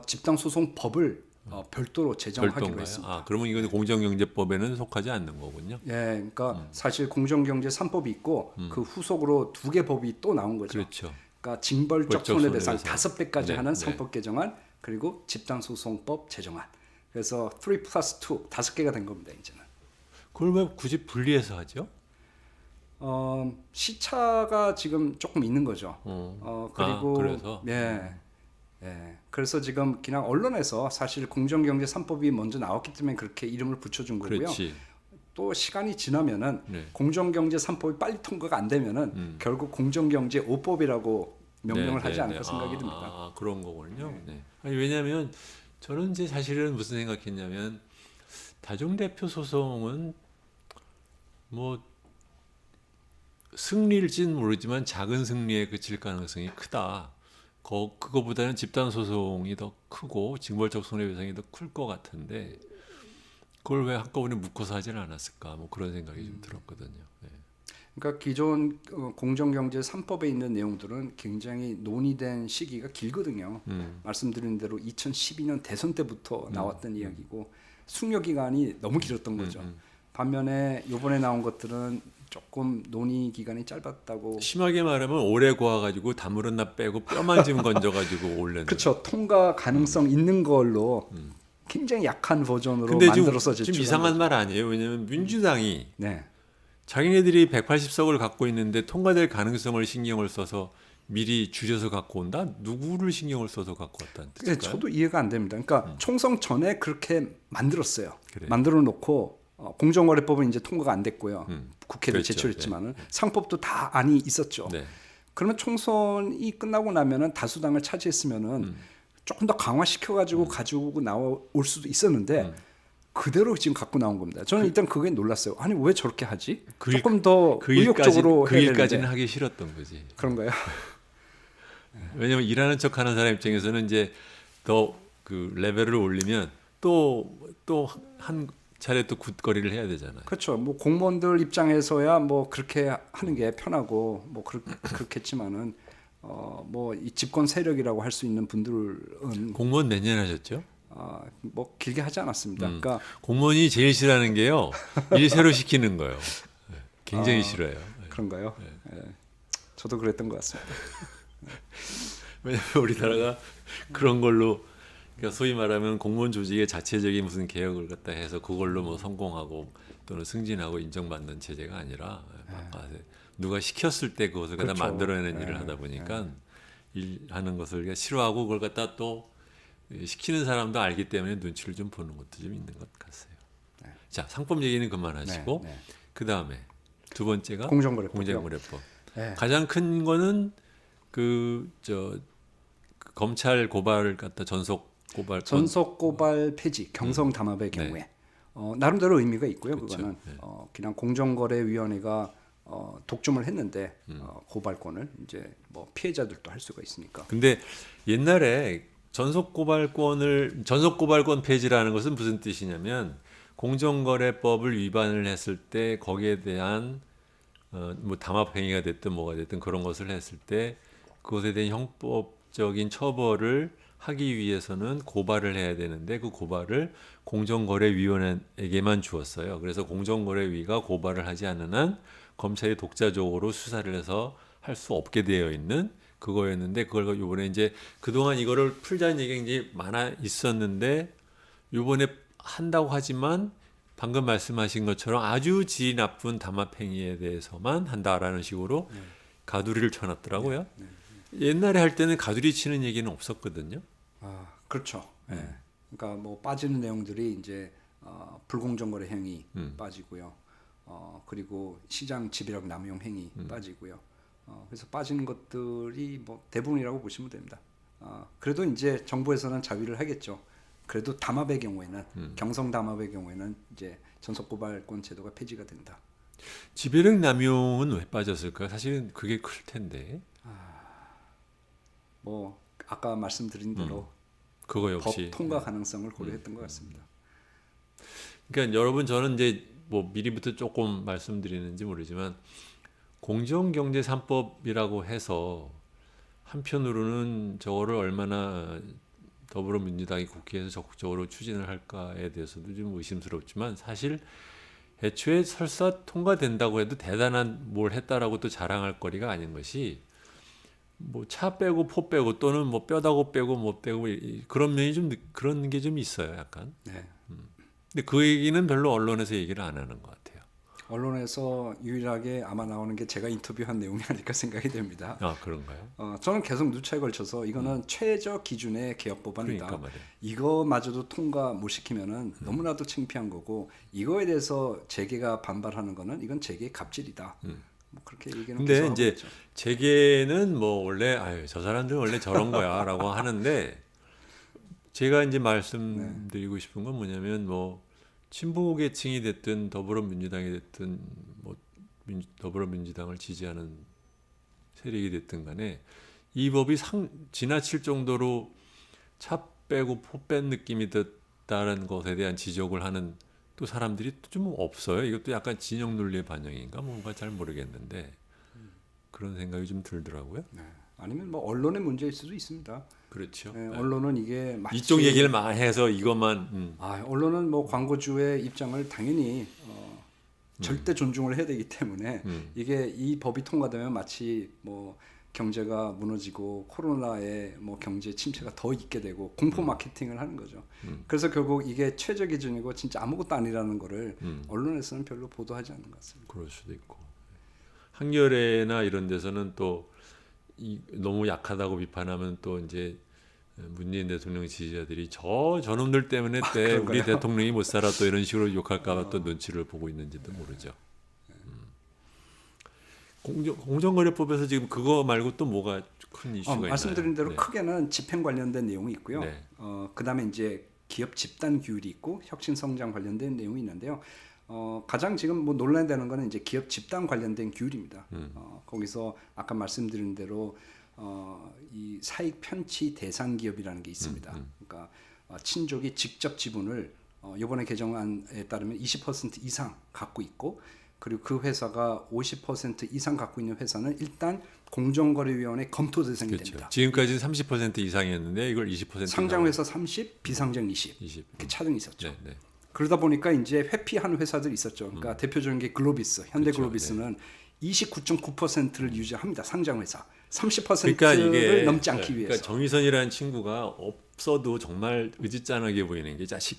집단 소송법을 별도로 제정하기로 별도인가요? 했습니다. 그러면 이건 공정경제법에는 속하지 않는 거군요. 예, 그러니까 사실 공정경제 3법이 있고 그 후속으로 2개 법이 또 나온 거죠. 그렇죠. 그러니까 징벌적 벌적 손해배상 손해배상. 5배까지 네, 하는 네. 상법 개정안 그리고 집단소송법 제정안. 그래서 3+2 5개가 된 겁니다 이제는. 그걸 왜 굳이 분리해서 하죠? 시차가 지금 조금 있는 거죠. 그리고 그래서? 그래서 지금 그냥 언론에서 사실 공정경제 3법이 먼저 나왔기 때문에 그렇게 이름을 붙여준 거고요. 그렇지. 또 시간이 지나면은 네. 공정경제 3법이 빨리 통과가 안 되면은 결국 공정경제 5법이라고 명명을 하지 않을까 생각이 듭니다. 그런 거군요. 네. 아니, 왜냐하면 저는 이제 사실은 무슨 생각했냐면 다중대표 소송은 뭐 승리일지는 모르지만 작은 승리에 그칠 가능성이 크다. 그거보다는 집단 소송이 더 크고 징벌적 손해배상이 더 클 것 같은데 그걸 왜 한꺼번에 묶어서 하지는 않았을까? 뭐 그런 생각이 좀 들었거든요. 네. 그러니까 기존 공정경제 3법에 있는 내용들은 굉장히 논의된 시기가 길거든요. 말씀드린 대로 2012년 대선 때부터 나왔던 이야기고 숙려 기간이 너무 길었던 거죠. 반면에 이번에 나온 것들은 조금 논의 기간이 짧았다고. 심하게 말하면 오래 구워가지고 다물은 나 빼고 뼈만 좀 건져가지고 올렸는. 그렇죠. 통과 가능성 있는 걸로 굉장히 약한 버전으로 근데 만들어서 지금 제출한 이상한 거죠. 말 아니에요. 왜냐하면 민주당이 네. 자기네들이 180석을 갖고 있는데 통과될 가능성을 신경을 써서 미리 줄여서 갖고 온다? 누구를 신경을 써서 갖고 왔다는 네, 뜻일까요? 저도 이해가 안 됩니다. 그러니까 총선 전에 그렇게 만들었어요. 그래요. 만들어 놓고 공정거래법은 이제 통과가 안 됐고요. 국회를 그렇죠. 제출했지만은 상법도 다 안이 있었죠. 네. 그러면 총선이 끝나고 나면은 다수당을 차지했으면은 조금 더 강화시켜 가지고 가지고 나올 수도 있었는데 그대로 지금 갖고 나온 겁니다. 저는 일단 그게 놀랐어요. 아니 왜 저렇게 하지? 조금 더 의욕적으로 그 해야 일까지는 되는데. 하기 싫었던 거지. 그런가요? 왜냐하면 일하는 척하는 사람 입장에서는 이제 더 그 레벨을 올리면 또 한 차례 또 굿거리를 해야 되잖아요. 그렇죠. 뭐 공무원들 입장에서야 뭐 그렇게 하는 게 편하고 뭐 그렇겠지만은 뭐 이 집권 세력이라고 할 수 있는 분들은 공무원 몇 년 하셨죠? 뭐 길게 하지 않았습니다. 그러니까 공무원이 제일 싫어하는 게요. 일 새로 시키는 거예요. 네, 굉장히 싫어요. 네. 그런가요? 예. 저도 그랬던 것 같습니다. 왜냐하면 우리나라가 그런 걸로 그러니까 소위 말하면 공무원 조직의 자체적인 무슨 개혁을 갖다 해서 그걸로 뭐 성공하고 또는 승진하고 인정받는 체제가 아니라 바깥에 누가 시켰을 때 그것을 갖다 그렇죠. 만들어내는 일을 하다 보니까 일하는 것을 그러니까 싫어하고 그걸 갖다 또 시키는 사람도 알기 때문에 눈치를 좀 보는 것도 좀 있는 것 같아요. 네. 자, 상법 얘기는 그만하시고 네, 네. 그 다음에 두 번째가 공정거래법이요. 공정거래법. 네. 가장 큰 거는 그 검찰 고발을 갖다 전속 고발 폐지 경성 담합의 경우에 나름대로 의미가 있고요. 그렇죠. 그거는 네. 그냥 공정거래위원회가 독점을 했는데 고발권을 이제 뭐 피해자들도 할 수가 있으니까. 근데 옛날에 전속 고발권 폐지라는 것은 무슨 뜻이냐면 공정거래법을 위반을 했을 때 거기에 대한 뭐 담합 행위가 됐든 뭐가 됐든 그런 것을 했을 때 그것에 대한 형법적인 처벌을 하기 위해서는 고발을 해야 되는데 그 고발을 공정거래위원회에게만 주었어요. 그래서 공정거래위가 고발을 하지 않는 한 검찰이 독자적으로 수사를 해서 할 수 없게 되어 있는 그거였는데 그걸 이번에 이제 그동안 이거를 풀자는 얘기가 이제 많아 있었는데 이번에 한다고 하지만 방금 말씀하신 것처럼 아주 질이 나쁜 담합 행위에 대해서만 한다라는 식으로 가두리를 쳐놨더라고요. 옛날에 할 때는 가두리 치는 얘기는 없었거든요. 그렇죠. 예. 그러니까 뭐 빠지는 내용들이 이제 불공정거래 행위 빠지고요. 그리고 시장 지배력 남용 행위 빠지고요. 그래서 빠진 것들이 뭐 대부분이라고 보시면 됩니다. 그래도 이제 정부에서는 자위를 하겠죠. 그래도 담합의 경우에는 경성 담합의 경우에는 이제 전속 고발권 제도가 폐지가 된다. 지배력 남용은 왜 빠졌을까요? 사실은 그게 클 텐데. 뭐 아까 말씀드린 대로 그거 역시 법 통과 가능성을 고려했던 것 같습니다. 그러니까 여러분 저는 이제 뭐 미리부터 조금 말씀드리는지 모르지만 공정경제 3법이라고 해서 한편으로는 저거를 얼마나 더불어민주당이 국회에서 적극적으로 추진을 할까에 대해서도 좀 의심스럽지만 사실 애초에 설사 통과된다고 해도 대단한 뭘 했다라고 또 자랑할 거리가 아닌 것이 뭐 차 빼고 포 빼고 또는 뭐 뼈다고 빼고 못 빼고 그런 면이 좀 그런 게 좀 있어요 약간. 네. 근데 그 얘기는 별로 언론에서 얘기를 안 하는 것 같아요. 언론에서 유일하게 아마 나오는 게 제가 인터뷰한 내용이 아닐까 생각이 됩니다. 아 그런가요? 저는 계속 누차에 걸쳐서 이거는 최저 기준의 개혁 법안이다. 그러니까 말이에요. 이거마저도 통과 못 시키면은 너무나도 창피한 거고 이거에 대해서 재계가 반발하는 거는 이건 재계의 갑질이다. 뭐 그렇게 얘기는 근데 계속 하고 이제 있죠. 재계는 뭐 원래 아유 저 사람들은 원래 저런 거야라고 하는데 제가 이제 말씀드리고 싶은 건 뭐냐면 뭐 친보 계층이 됐든 더불어민주당이 됐든 뭐 더불어민주당을 지지하는 세력이 됐든 간에 이 법이 지나칠 정도로 차 빼고 포 뺀 느낌이 든다는 것에 대한 지적을 하는 또 사람들이 또 좀 없어요. 이것도 약간 진영 논리의 반영인가 뭔가 잘 모르겠는데 그런 생각이 좀 들더라고요. 네. 아니면 뭐 언론의 문제일 수도 있습니다. 그렇죠. 네, 언론은 이게 마치 이쪽 얘기를 많이 해서 이것만 언론은 뭐 광고주의 입장을 당연히 절대 존중을 해야 되기 때문에 이게 이 법이 통과되면 마치 뭐 경제가 무너지고 코로나에 뭐 경제 침체가 더 있게 되고 공포 마케팅을 하는 거죠. 그래서 결국 이게 최저 기준이고 진짜 아무것도 아니라는 거를 언론에서는 별로 보도하지 않는 것 같습니다. 그럴 수도 있고 한겨레나 이런 데서는 또 너무 약하다고 비판하면 또 이제 문재인 대통령 지지자들이 저놈들 때문에 때 우리 대통령이 못 살아 또 이런 식으로 욕할까봐 또 눈치를 보고 있는지도 모르죠. 공정거래법에서 지금 그거 말고 또 뭐가 큰 이슈가 있나요? 말씀드린 대로 네. 크게는 집행 관련된 내용이 있고요. 네. 그다음에 이제 기업 집단 규율이 있고 혁신 성장 관련된 내용이 있는데요. 가장 지금 뭐 논란되는 거는 이제 기업 집단 관련된 규율입니다. 거기서 아까 말씀드린 대로 이 사익 편취 대상 기업이라는 게 있습니다. 그러니까 친족이 직접 지분을 이번에 개정안에 따르면 20% 이상 갖고 있고 그리고 그 회사가 50% 이상 갖고 있는 회사는 일단 공정거래위원회 검토 대상이 그렇죠. 됩니다. 지금까지 30% 이상이었는데 이걸 20% 상장회사 30, 비상장 20 20. 이렇게 차등이 있었죠. 네, 네. 그러다 보니까 이제 회피하는 회사들이 있었죠. 그러니까 대표적인 게 글로비스, 현대 그렇죠. 글로비스는 29.9%를 유지합니다. 상장 회사 30%를 그러니까 이게 넘지 않기 위해서. 그러니까 정의선이라는 친구가 없어도 정말 의지짠하게 보이는 게 자식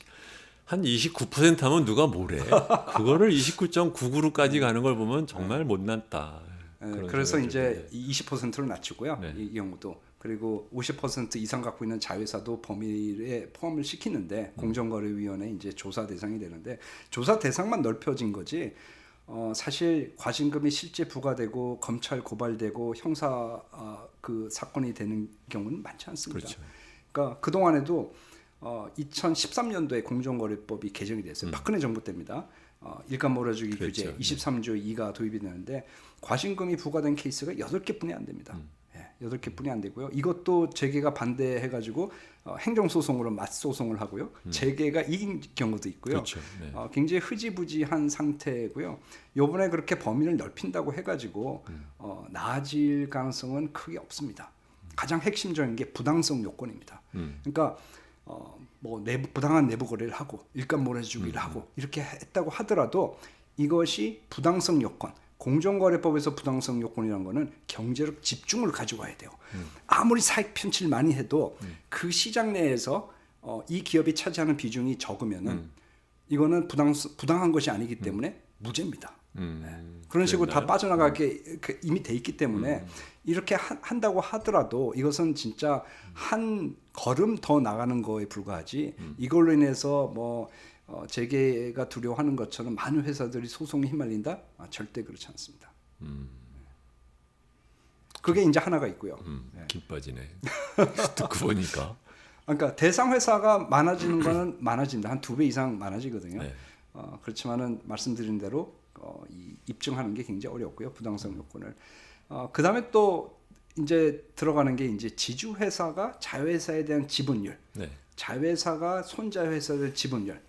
한 29% 하면 누가 뭐래? 그거를 29.99로까지 가는 걸 보면 정말 못났다. 그래서 이제 20%로 낮추고요. 네. 이 경우도 그리고 50% 이상 갖고 있는 자회사도 범위에 포함을 시키는데 공정거래위원회 이제 조사 대상이 되는데 조사 대상만 넓혀진 거지. 사실 과징금이 실제 부과되고 검찰 고발되고 형사 그 사건이 되는 경우는 많지 않습니다. 그렇죠. 그러니까 그 동안에도 2013년도에 공정거래법이 개정이 됐어요. 박근혜 정부 때입니다. 일감 몰아주기 그렇죠. 규제 23조 2가 도입이 되는데 과징금이 부과된 케이스가 8개뿐이 안 됩니다. 8개뿐이 안 되고요. 이것도 재계가 반대해가지고 행정소송으로 맞소송을 하고요. 재계가 이긴 경우도 있고요. 그렇죠. 네. 굉장히 흐지부지한 상태고요. 요번에 그렇게 범위를 넓힌다고 해가지고 나아질 가능성은 크게 없습니다. 가장 핵심적인 게 부당성 요건입니다. 그러니까 뭐 부당한 내부 거래를 하고 일감 몰아주기를 하고 이렇게 했다고 하더라도 이것이 부당성 요건, 공정거래법에서 부당성 요건이라는 거는 경제력 집중을 가져와야 돼요. 아무리 사익 편취를 많이 해도 그 시장 내에서 이 기업이 차지하는 비중이 적으면은 이거는 부당한 것이 아니기 때문에 무죄입니다. 그런 식으로 다 빠져나가게 이미 돼 있기 때문에 이렇게 한다고 하더라도 이것은 진짜 한 걸음 더 나가는 거에 불과하지 이걸로 인해서 뭐 재계가 두려워하는 것처럼 많은 회사들이 소송에 휘말린다? 절대 그렇지 않습니다. 그게 이제 하나가 있고요. 김 빠지네. 듣고 보니까. 그러니까 대상 회사가 많아지는 거는 많아진다. 한 2배 이상 많아지거든요. 네. 그렇지만은 말씀드린 대로 입증하는 게 굉장히 어렵고요. 부당성 요건을. 그다음에 또 이제 들어가는 게 이제 지주 회사가 자회사에 대한 지분율, 네. 자회사가 손자회사에 대한 지분율.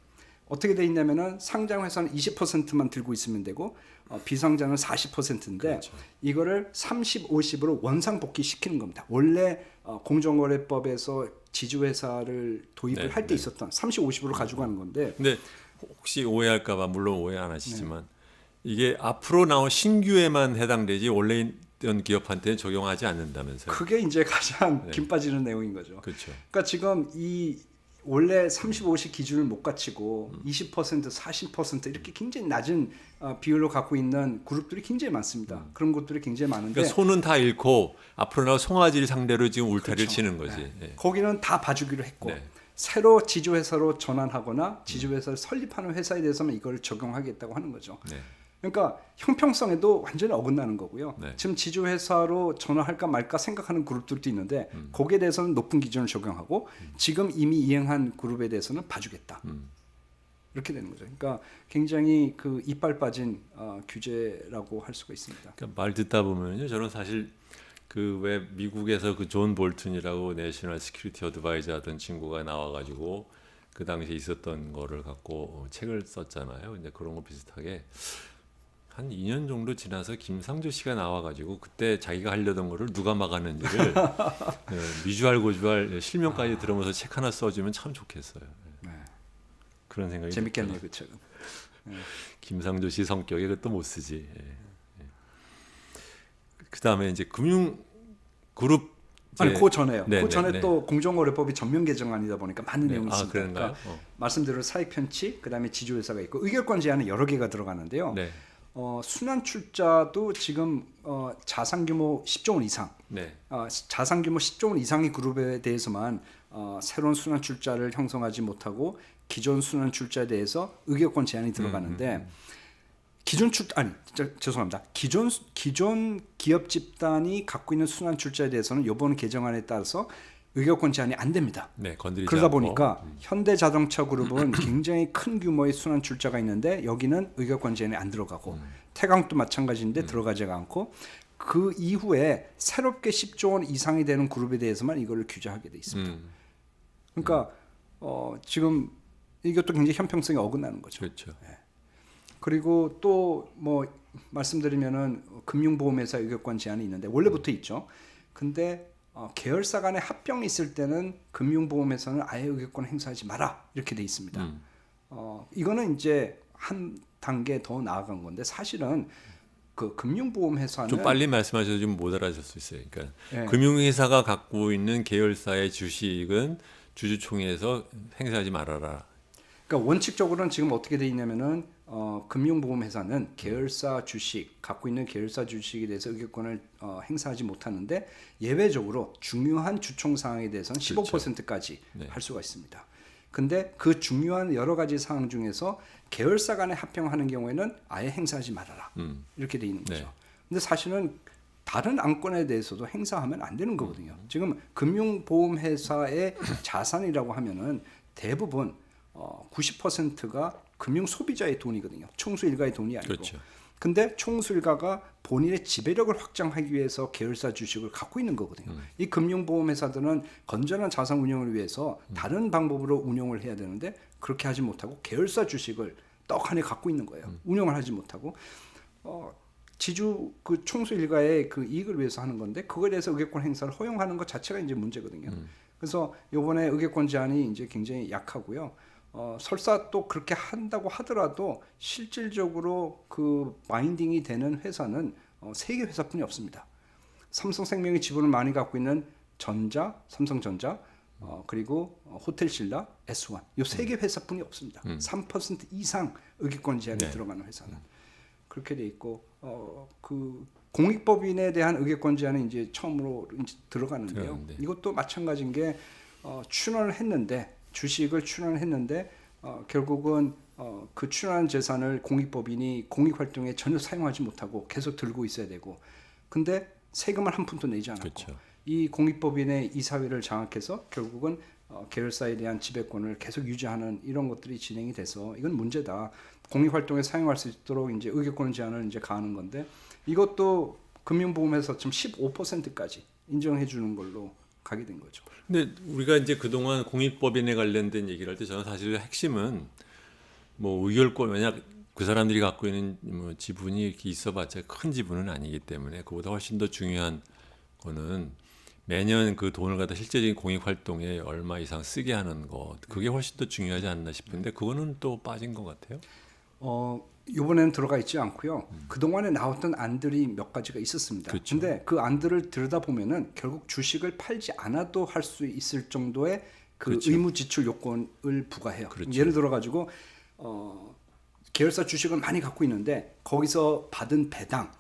어떻게 돼 있냐면은 상장 회사는 20%만 들고 있으면 되고 비상장은 40%인데 그렇죠. 이거를 30, 50으로 원상복귀 시키는 겁니다. 원래 공정거래법에서 지주회사를 도입을 네, 할 때 있었던 30, 50으로 가져가는 건데 근데 혹시 오해할까봐 물론 오해 안 하시지만 이게 앞으로 나온 신규에만 해당되지 원래 있던 기업한테는 적용하지 않는다면서요? 그게 이제 가장 네. 김 빠지는 내용인 거죠. 그렇죠. 그러니까 지금 이 원래 30, 50 기준을 못 갖추고 20%, 40% 이렇게 굉장히 낮은 비율로 갖고 있는 그룹들이 굉장히 많습니다. 그런 것들이 굉장히 많은데 그러니까 손은 다 잃고 앞으로 나올 송아지를 상대로 지금 울타리를 그렇죠. 치는 거지. 네. 예. 거기는 다 봐주기로 했고 네. 새로 지주회사로 전환하거나 지주회사를 설립하는 회사에 대해서는 이걸 적용하겠다고 하는 거죠. 네. 그러니까 형평성에도 완전히 어긋나는 거고요. 네. 지금 지주회사로 전환할까 말까 생각하는 그룹들도 있는데 거기에 대해서는 높은 기준을 적용하고 지금 이미 이행한 그룹에 대해서는 봐주겠다. 이렇게 되는 거죠. 그러니까 굉장히 그 이빨 빠진 규제라고 할 수가 있습니다. 그러니까 말 듣다 보면요, 저는 사실 그 왜 미국에서 그 존 볼튼이라고 내셔널 시큐리티 어드바이저 하던 친구가 나와가지고 그 당시에 있었던 거를 갖고 책을 썼잖아요. 근데 그런 거 비슷하게 한 2년 정도 지나서 김상조 씨가 나와가지고 그때 자기가 하려던 거를 누가 막았는지를 미주알 고주알 실명까지 들으면서 책 하나 써주면 참 좋겠어요. 네. 그런 생각이 재밌겠네요, 들어요. 그 책은. 김상조 씨 성격에 그것도 못 쓰지. 그 다음에 이제 금융 그룹 아니 그 전에요. 네, 그 전에 네. 또 공정거래법이 전면 개정안이다 보니까 많은 네. 내용이 아, 있습니다. 그런가요? 그러니까 말씀대로 사익 편취, 그다음에 지주회사가 있고 의결권 제한은 여러 개가 들어가는데요. 네. 순환 출자도 지금 자산 규모 10조 원 이상, 네. 자산 규모 10조 원 이상의 그룹에 대해서만 새로운 순환 출자를 형성하지 못하고 기존 순환 출자에 대해서 의결권 제한이 들어가는데 죄송합니다. 기존 기업 집단이 갖고 있는 순환 출자에 대해서는 이번 개정안에 따라서 의결권 제한이 안 됩니다. 네, 건드리지 그러다 않고. 보니까 현대자동차 그룹은 굉장히 큰 규모의 순환 출자가 있는데 여기는 의결권 제한이 안 들어가고 태광도 마찬가지인데 들어가지가 않고 그 이후에 새롭게 10조 원 이상이 되는 그룹에 대해서만 이걸 규제하게 돼 있습니다. 그러니까 지금 이것도 굉장히 형평성이 어긋나는 거죠. 그렇죠. 그리고 또 뭐 말씀드리면은 금융보험회사 의결권 제한이 있는데 원래부터 있죠. 근데 계열사 간의 합병이 있을 때는 금융보험회사는 아예 의결권 행사하지 마라 이렇게 돼 있습니다. 이거는 이제 한 단계 더 나아간 건데 사실은 그 금융보험회사는 좀 빨리 말씀하셔서 좀 못 알아들 수 있어요. 그러니까 네. 금융회사가 갖고 있는 계열사의 주식은 주주총회에서 행사하지 말아라. 그러니까 원칙적으로는 지금 어떻게 돼 있냐면은 금융보험회사는 계열사 주식 갖고 있는 계열사 주식에 대해서 의결권을 행사하지 못하는데 예외적으로 중요한 주총 사항에 대해서는 15%까지 네. 할 수가 있습니다. 근데 그 중요한 여러 가지 사항 중에서 계열사 간에 합병하는 경우에는 아예 행사하지 말아라 이렇게 돼 있는 거죠. 네. 근데 사실은 다른 안건에 대해서도 행사하면 안 되는 거거든요. 지금 금융보험회사의 자산이라고 하면은 대부분 90%가 금융 소비자의 돈이거든요. 총수 일가의 돈이 아니고. 그렇죠. 근데 총수 일가가 본인의 지배력을 확장하기 위해서 계열사 주식을 갖고 있는 거거든요. 이 금융보험회사들은 건전한 자산 운영을 위해서 다른 방법으로 운영을 해야 되는데 그렇게 하지 못하고 계열사 주식을 떡하니 갖고 있는 거예요. 운영을 하지 못하고 지주 그 총수 일가의 그 이익을 위해서 하는 건데 그거에 대해서 의결권 행사를 허용하는 것 자체가 이제 문제거든요. 그래서 이번에 의결권 제한이 이제 굉장히 약하고요. 설사 또 그렇게 한다고 하더라도 실질적으로 그 바인딩이 되는 회사는 3개 회사뿐이 없습니다. 삼성생명의 지분을 많이 갖고 있는 전자, 삼성전자, 그리고 호텔신라, S1 이 3개 회사뿐이 없습니다. 3% 이상 의결권 제한이 네. 들어가는 회사는 그렇게 돼 있고 그 공익법인에 대한 의결권 제한은 이제 처음으로 이제 들어가는데요. 들어가는데. 이것도 마찬가지인 게 출원을 했는데 주식을 출원을 했는데 결국은 그 출원한 재산을 공익법인이 공익활동에 전혀 사용하지 못하고 계속 들고 있어야 되고 근데 세금을 한 푼도 내지 않았고 그렇죠. 이 공익법인의 이사회를 장악해서 결국은 계열사에 대한 지배권을 계속 유지하는 이런 것들이 진행이 돼서 이건 문제다. 공익활동에 사용할 수 있도록 이제 의결권 제한을 이제 가하는 건데 이것도 금융보험회사처럼 15%까지 인정해 주는 걸로 가게 된 거죠. 근데 우리가 이제 그동안 공익법인에 관련된 얘기를 할 때 저는 사실 핵심은 뭐 의결권 만약 그 사람들이 갖고 있는 뭐 지분이 이렇게 있어봤자 큰 지분은 아니기 때문에 그보다 훨씬 더 중요한 거는 매년 그 돈을 갖다 실제적인 공익 활동에 얼마 이상 쓰게 하는 것 그게 훨씬 더 중요하지 않나 싶은데 그거는 또 빠진 것 같아요. 이번에는 들어가 있지 않고요. 그동안에 나왔던 안들이 몇 가지가 있었습니다. 그렇죠. 근데 그 안들을 들여다보면은 결국 주식을 팔지 않아도 할 수 있을 정도의 그 그렇죠. 의무 지출 요건을 부과해요. 그렇죠. 예를 들어 가지고 계열사 주식을 많이 갖고 있는데 거기서 받은 배당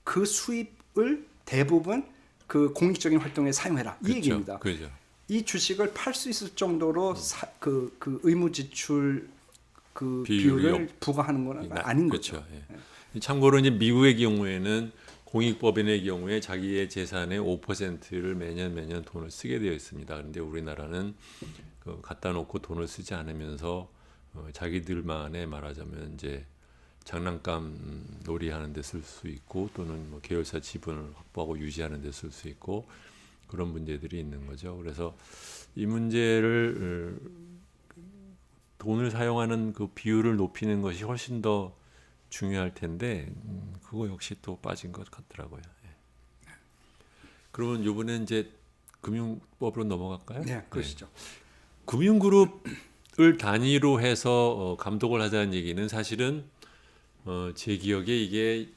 그 수입을 대부분 그 공익적인 활동에 사용해라. 이 그렇죠. 얘기입니다. 그렇죠. 이 주식을 팔 수 있을 정도로 그 의무 지출 그 비율을 부과하는 건 아닌 그렇죠. 거죠. 예. 참고로 이제 미국의 경우에는 공익법인의 경우에 자기의 재산의 5%를 매년 돈을 쓰게 되어 있습니다. 그런데 우리나라는 그 갖다 놓고 돈을 쓰지 않으면서 자기들만의 말하자면 이제 장난감 놀이하는 데 쓸 수 있고 또는 뭐 계열사 지분을 확보하고 유지하는 데 쓸 수 있고 그런 문제들이 있는 거죠. 그래서 이 문제를 돈을 사용하는 그 비율을 높이는 것이 훨씬 더 중요할 텐데 그거 역시 또 빠진 것 같더라고요. 예. 그러면 이번에 이제 금융법으로 넘어갈까요? 네, 그러시죠. 금융그룹을 단위로 해서 감독을 하자는 얘기는 사실은 제 기억에 이게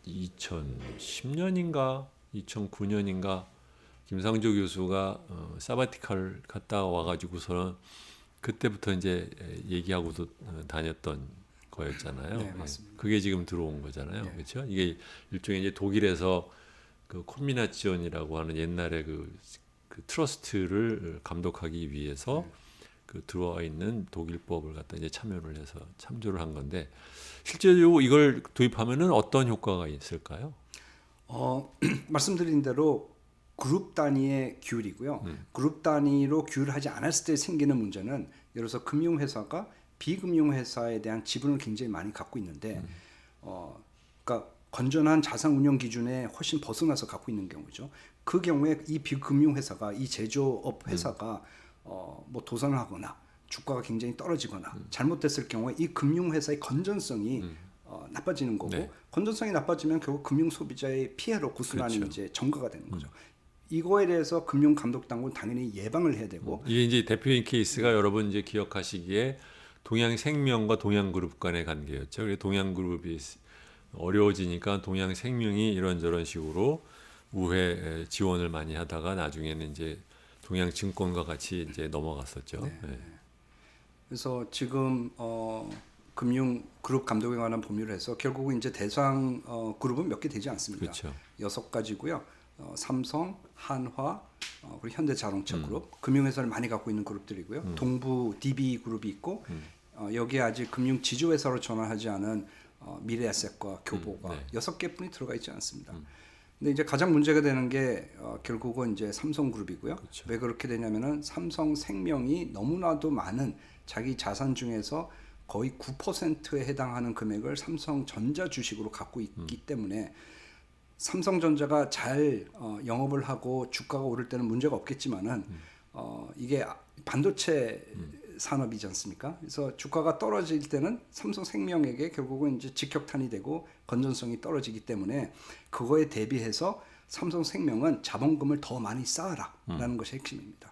2010년인가 2009년인가 김상조 교수가 사바티칼 갔다 와가지고서는 그때부터 이제 얘기하고도 다녔던 거였잖아요. 네, 맞습니다. 그게 지금 들어온 거잖아요. 네. 그렇죠? 이게 일종의 이제 독일에서 그 콤비나치온이라고 하는 옛날에 그 트러스트를 감독하기 위해서 그 들어와 있는 독일법을 갖다 이제 참여를 해서 참조를 한 건데 실제로 이걸 도입하면은 어떤 효과가 있을까요? 말씀드린 대로 그룹 단위의 규율이고요. 그룹 단위로 규율하지 않았을 때 생기는 문제는 예를 들어서 금융회사가 비금융회사에 대한 지분을 굉장히 많이 갖고 있는데 그러니까 건전한 자산 운영 기준에 훨씬 벗어나서 갖고 있는 경우죠. 그 경우에 이 비금융회사가 이 제조업 회사가 뭐 도산을 하거나 주가가 굉장히 떨어지거나 잘못됐을 경우에 이 금융회사의 건전성이 나빠지는 거고 네. 건전성이 나빠지면 결국 금융 소비자의 피해로 고스란히 그렇죠. 이제 전가가 되는 거죠. 이거에 대해서 금융감독당국은 당연히 예방을 해야 되고 이게 이제 대표인 케이스가 여러분 이제 기억하시기에 동양생명과 동양그룹 간의 관계였죠. 그래서 동양그룹이 어려워지니까 동양생명이 이런저런 식으로 우회 지원을 많이 하다가 나중에는 이제 동양증권과 같이 이제 넘어갔었죠. 네. 네. 그래서 지금 금융 그룹 감독에 관한 법률을 해서 결국은 이제 대상 그룹은 몇 개 되지 않습니다. 그렇죠. 6가지고요. 삼성, 한화, 그리고 현대자동차 그룹, 금융회사를 많이 갖고 있는 그룹들이고요. 동부 DB 그룹이 있고 여기에 아직 금융 지주회사로 전환하지 않은 미래에셋과 교보가 네. 6개뿐이 들어가 있지 않습니다. 근데 이제 가장 문제가 되는 게 결국은 이제 삼성그룹이고요. 그렇죠. 왜 그렇게 되냐면은 삼성생명이 너무나도 많은 자기 자산 중에서 거의 9%에 해당하는 금액을 삼성전자 주식으로 갖고 있기 때문에 삼성전자가 잘 영업을 하고 주가가 오를 때는 문제가 없겠지만은 이게 반도체 산업이지 않습니까? 그래서 주가가 떨어질 때는 삼성생명에게 결국은 이제 직격탄이 되고 건전성이 떨어지기 때문에 그거에 대비해서 삼성생명은 자본금을 더 많이 쌓아라라는 것이 핵심입니다.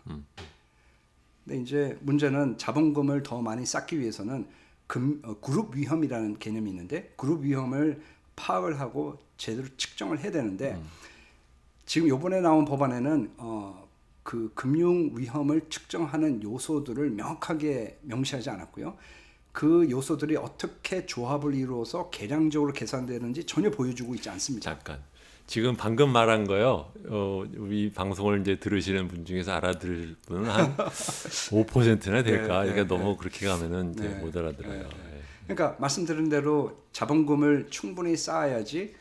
근데 이제 문제는 자본금을 더 많이 쌓기 위해서는 그룹 위험이라는 개념이 있는데 그룹 위험을 파악을 하고 제대로 측정을 해야 되는데 지금 이번에 나온 법안에는 그 금융 위험을 측정하는 요소들을 명확하게 명시하지 않았고요. 그 요소들이 어떻게 조합을 이루어서 계량적으로 계산되는지 전혀 보여주고 있지 않습니다. 잠깐. 지금 방금 말한 거요. 우리 방송을 이제 들으시는 분 중에서 알아들을 분은 한 5%나 될까? 네, 그러니까 너무 그렇게 가면은 이제 네, 못 알아들어요. 네. 그러니까 말씀드린 대로 자본금을 충분히 쌓아야지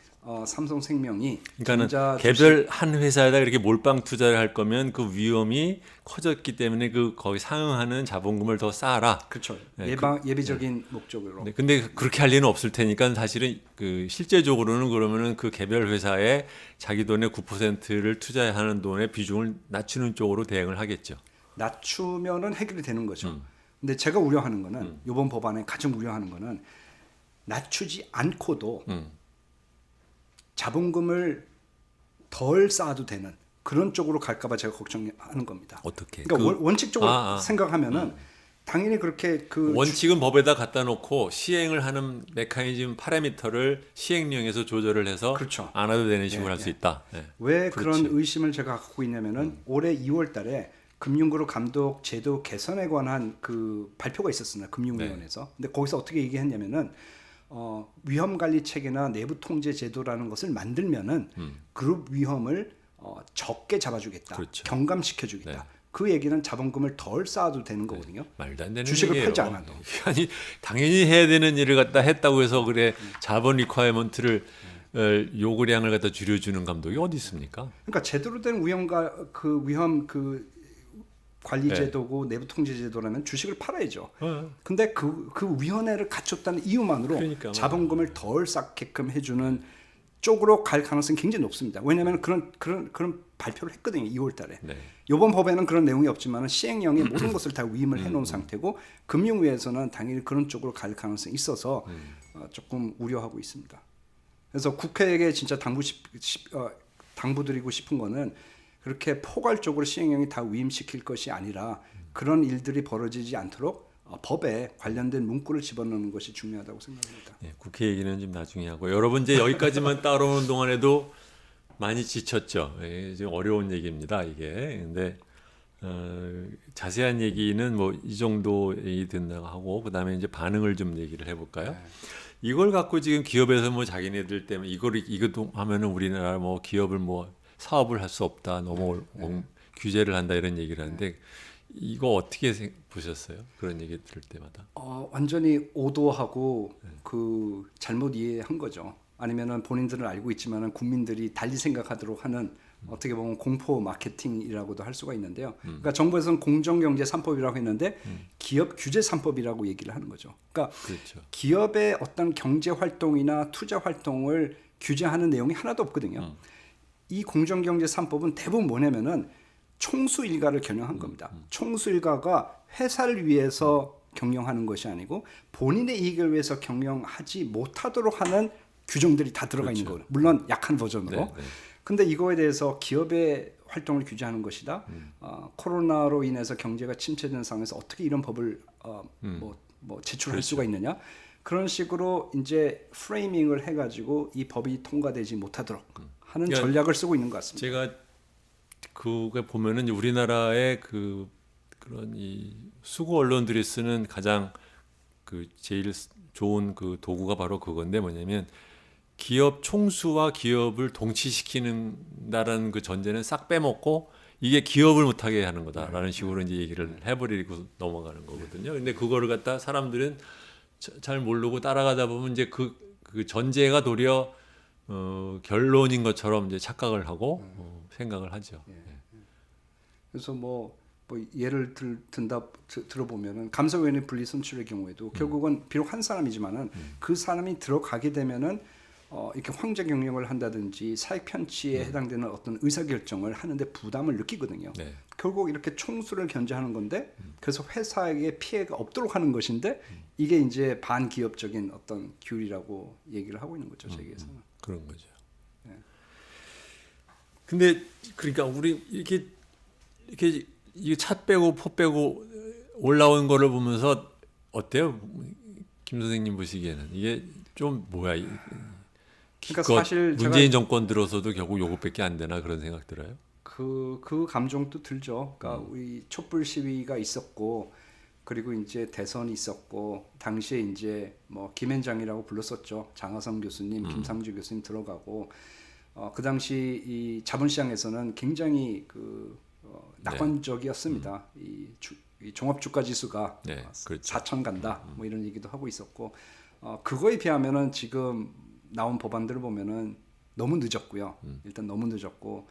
삼성생명이 그러니까는 전자 개별 한 회사에다 이렇게 몰빵 투자를 할 거면 그 위험이 커졌기 때문에 그 거기 상응하는 자본금을 더 쌓아라. 그렇죠. 네, 예비적인 목적으로. 네, 근데 그렇게 할 리는 없을 테니까 사실은 그 실제적으로는 그러면은 그 개별 회사에 자기 돈의 9%를 투자하는 돈의 비중을 낮추는 쪽으로 대응을 하겠죠. 낮추면은 해결이 되는 거죠. 근데 제가 우려하는 거는 이번 법안에 가장 우려하는 거는 낮추지 않고도 자본금을 덜 쌓아도 되는 그런 쪽으로 갈까봐 제가 걱정하는 겁니다. 어떻게? 그러니까 원칙적으로 아. 생각하면은 당연히 그렇게 그 원칙은 법에다 갖다 놓고 시행을 하는 메커니즘 파라미터를 시행령에서 조절을 해서 그렇죠. 안 해도 되는 식으로 네, 할 수 있다. 네. 왜 그렇지. 그런 의심을 제가 갖고 있냐면은 올해 2월달에 금융그룹 감독 제도 개선에 관한 그 발표가 있었습니다. 금융위원회에서. 근데 거기서 어떻게 얘기했냐면은 위험 관리 체계나 내부 통제 제도라는 것을 만들면은 그룹 위험을 적게 잡아주겠다, 그렇죠. 경감시켜주겠다. 네. 그 얘기는 자본금을 덜 쌓아도 되는 거거든요. 말도 안 되는 주식을 얘기예요. 팔지 않아도. 아니 당연히 해야 되는 일을 갖다 했다고 해서 그래 자본 리ኳ어먼트를 요구량을 갖다 줄여주는 감독이 어디 있습니까? 그러니까 제대로 된 위험 관리 네. 제도고 내부 통제 제도라면 주식을 팔아야죠. 근데 그 위원회를 갖췄다는 이유만으로 그러니까 자본금을 덜 쌓게끔 해주는 쪽으로 갈 가능성이 굉장히 높습니다. 왜냐하면 그런 발표를 했거든요. 2월달에. 네. 이번 법에는 그런 내용이 없지만 시행령에 모든 것을 다 위임을 해놓은 상태고 금융위에서는 당연히 그런 쪽으로 갈 가능성이 있어서 조금 우려하고 있습니다. 그래서 국회에게 진짜 당부드리고 싶은 거는 그렇게 포괄적으로 시행령이 다 위임시킬 것이 아니라 그런 일들이 벌어지지 않도록 법에 관련된 문구를 집어넣는 것이 중요하다고 생각합니다. 네, 국회 얘기는 좀 나중에 하고 여러분 이제 여기까지만 따라오는 동안에도 많이 지쳤죠. 예, 좀 어려운 얘기입니다 이게. 근데 자세한 얘기는 뭐 이 정도 얘기 듣는다고 하고 그다음에 이제 반응을 좀 얘기를 해볼까요? 네. 이걸 갖고 지금 기업에서 뭐 자기네들 때문에 이것도 하면은 우리나라 뭐 기업을 뭐 사업을 할 수 없다, 너무 규제를 한다 이런 얘기를 하는데 이거 어떻게 보셨어요? 그런 얘기 들을 때마다. 완전히 오도하고 그 잘못 이해한 거죠. 아니면은 본인들은 알고 있지만은 국민들이 달리 생각하도록 하는 어떻게 보면 공포 마케팅이라고도 할 수가 있는데요. 그러니까 정부에서는 공정경제 3법이라고 했는데 기업 규제 3법이라고 얘기를 하는 거죠. 그러니까 그렇죠. 기업의 어떤 경제 활동이나 투자 활동을 규제하는 내용이 하나도 없거든요. 이 공정경제 3법은 대부분 뭐냐면은 총수 일가를 겨냥한 겁니다. 총수 일가가 회사를 위해서 경영하는 것이 아니고 본인의 이익을 위해서 경영하지 못하도록 하는 규정들이 다 들어가 있는 거예요. 물론 약한 버전으로. 네, 네. 근데 이거에 대해서 기업의 활동을 규제하는 것이다. 코로나로 인해서 경제가 침체된 상황에서 어떻게 이런 법을 뭐 제출할 그렇죠. 수가 있느냐? 그런 식으로 이제 프레이밍을 해가지고 이 법이 통과되지 못하도록 하는 그러니까 전략을 쓰고 있는 것 같습니다. 제가 그거 보면은 우리나라의 그런 이 수구 언론들이 쓰는 가장 그 제일 좋은 그 도구가 바로 그건데 뭐냐면 기업 총수와 기업을 동치시키는다라는 그 전제는 싹 빼먹고 이게 기업을 못하게 하는 거다라는 식으로 이제 얘기를 해버리고 넘어가는 거거든요. 근데 그거를 갖다 사람들은 잘 모르고 따라가다 보면 이제 그 전제가 도리어 결론인 것처럼 이제 착각을 하고 생각을 하죠. 그래서 뭐 예를 들어보면은 감사위원회 분리 선출의 경우에도 결국은 비록 한 사람이지만은 그 사람이 들어가게 되면은 이렇게 황제 경영을 한다든지 사익 편취에 해당되는 어떤 의사 결정을 하는데 부담을 느끼거든요. 네. 결국 이렇게 총수를 견제하는 건데 그래서 회사에게 피해가 없도록 하는 것인데 이게 이제 반기업적인 어떤 규율이라고 얘기를 하고 있는 거죠, 세계에서는. 그런 거죠. 근데 그러니까 우리 이렇게 이게 차 빼고 포 빼고 올라온 거를 보면서 어때요, 김 선생님 보시기에는 이게 좀 뭐야? 그러니까 사실 문재인 정권 들어서도 결국 요것밖에 안 되나 그런 생각 들어요. 그 감정도 들죠. 그러니까 우리 촛불 시위가 있었고 그리고 이제 대선이 있었고 당시에 이제 뭐 김앤장이라고 불렀었죠. 장하성 교수님, 김상주 교수님 들어가고 그 당시 이 자본시장에서는 굉장히 낙관적이었습니다. 이 종합주가 지수가 네, 그렇죠. 4천 간다 뭐 이런 얘기도 하고 있었고 그거에 비하면은 지금 나온 법안들을 보면은 너무 늦었고요. 일단 너무 늦었고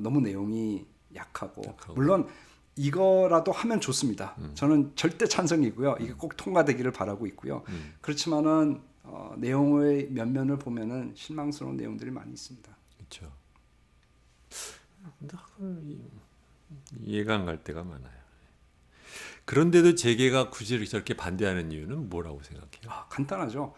너무 내용이 약하고 물론 이거라도 하면 좋습니다. 저는 절대 찬성이고요. 이게 꼭 통과되기를 바라고 있고요. 그렇지만은 내용의 면면을 보면은 실망스러운 내용들이 많이 있습니다. 그렇죠. 이해가 안 갈 때가 많아요. 그런데도 재계가 굳이 저렇게 반대하는 이유는 뭐라고 생각해요? 간단하죠.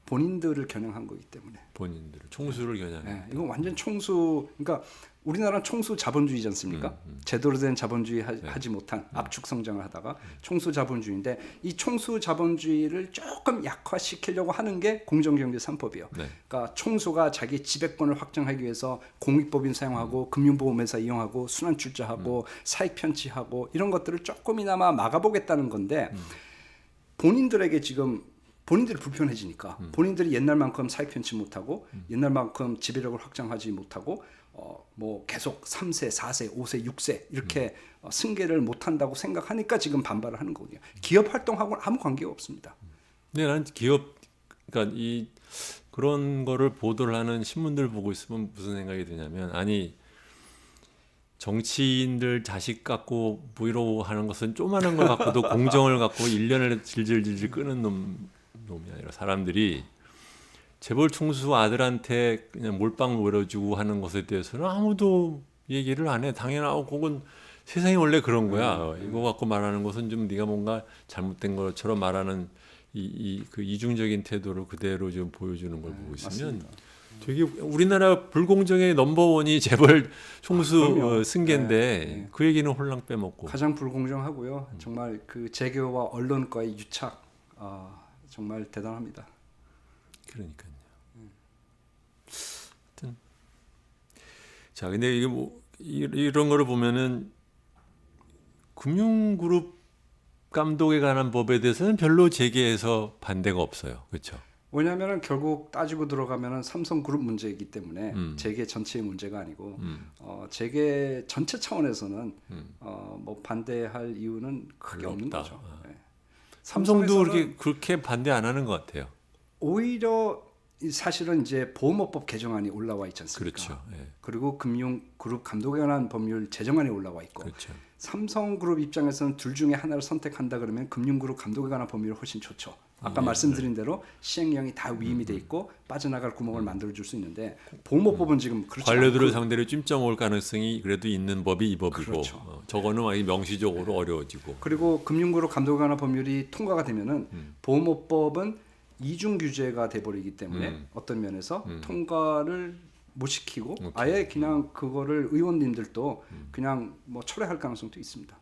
본인들을 겨냥한 거기 때문에. 본인들 총수를 겨냥해. 네, 이건 완전 총수. 그러니까 우리나라는 총수 자본주의지 않습니까? 제대로 된 자본주의 하지 못한 압축 성장을 하다가 총수 자본주의인데 이 총수 자본주의를 조금 약화시키려고 하는 게 공정경제 3법이에요. 네. 그러니까 총수가 자기 지배권을 확장하기 위해서 공익법인 사용하고 금융보험회사 이용하고 순환출자하고 사익 편취하고 이런 것들을 조금이나마 막아보겠다는 건데 본인들에게 지금 본인들이 불편해지니까 본인들이 옛날만큼 사익 편취 못하고 옛날만큼 지배력을 확장하지 못하고 뭐 계속 3세, 4세, 5세, 6세 이렇게 승계를 못한다고 생각하니까 지금 반발을 하는 거거든요. 기업 활동하고는 아무 관계가 없습니다. 근데 나는 기업 그러니까 이 그런 거를 보도를 하는 신문들 보고 있으면 무슨 생각이 드냐면 아니 정치인들 자식 갖고 브이로그 하는 것은 조그마한 걸 갖고도 공정을 갖고 1년을 질질질질 끄는 놈이 아니라 사람들이 재벌 총수 아들한테 그냥 몰빵 노려주고 하는 것에 대해서는 아무도 얘기를 안 해. 당연하고 그건 세상이 원래 그런 거야. 이거 갖고 말하는 것은 좀 네가 뭔가 잘못된 것처럼 말하는 그 이중적인 태도를 그대로 좀 보여주는 걸 보고 있으면 맞습니다. 되게 우리나라 불공정의 넘버원이 재벌 총수 승계인데 그 얘기는 홀랑 빼먹고 가장 불공정하고요. 정말 그 재계와 언론과의 유착 정말 대단합니다. 그러니까요. 하여튼 자, 근데 이게 뭐 이런 거를 보면은 금융그룹 감독에 관한 법에 대해서는 별로 재계에서 반대가 없어요. 그렇죠? 왜냐하면 결국 따지고 들어가면은 삼성그룹 문제이기 때문에 재계 전체의 문제가 아니고 재계 전체 차원에서는 뭐 반대할 이유는 크게 없는 없다. 거죠. 네. 삼성도 삼성에서는 그렇게 반대 안 하는 것 같아요. 오히려 사실은 이제 보험업법 개정안이 올라와 있지 않습니까? 그렇죠. 예. 그리고 금융그룹 감독에 관한 법률 제정안이 올라와 있고 그렇죠. 삼성그룹 입장에서는 둘 중에 하나를 선택한다 그러면 금융그룹 감독에 관한 법률이 훨씬 좋죠. 아까 말씀드린 대로 시행령이 다 위임이 돼 있고 빠져나갈 구멍을 만들어줄 수 있는데 보험업법은 지금 그렇지 관료들을 않고 상대로 찜쪄먹을 가능성이 그래도 있는 법이 이 법이고 그렇죠. 저거는 아예 명시적으로 어려워지고 그리고 금융그룹 감독에 관한 법률이 통과가 되면은 보험업법은 이중 규제가 돼버리기 때문에 어떤 면에서 통과를 못 시키고 아예 그냥 그거를 의원님들도 그냥 뭐 철회할 가능성도 있습니다.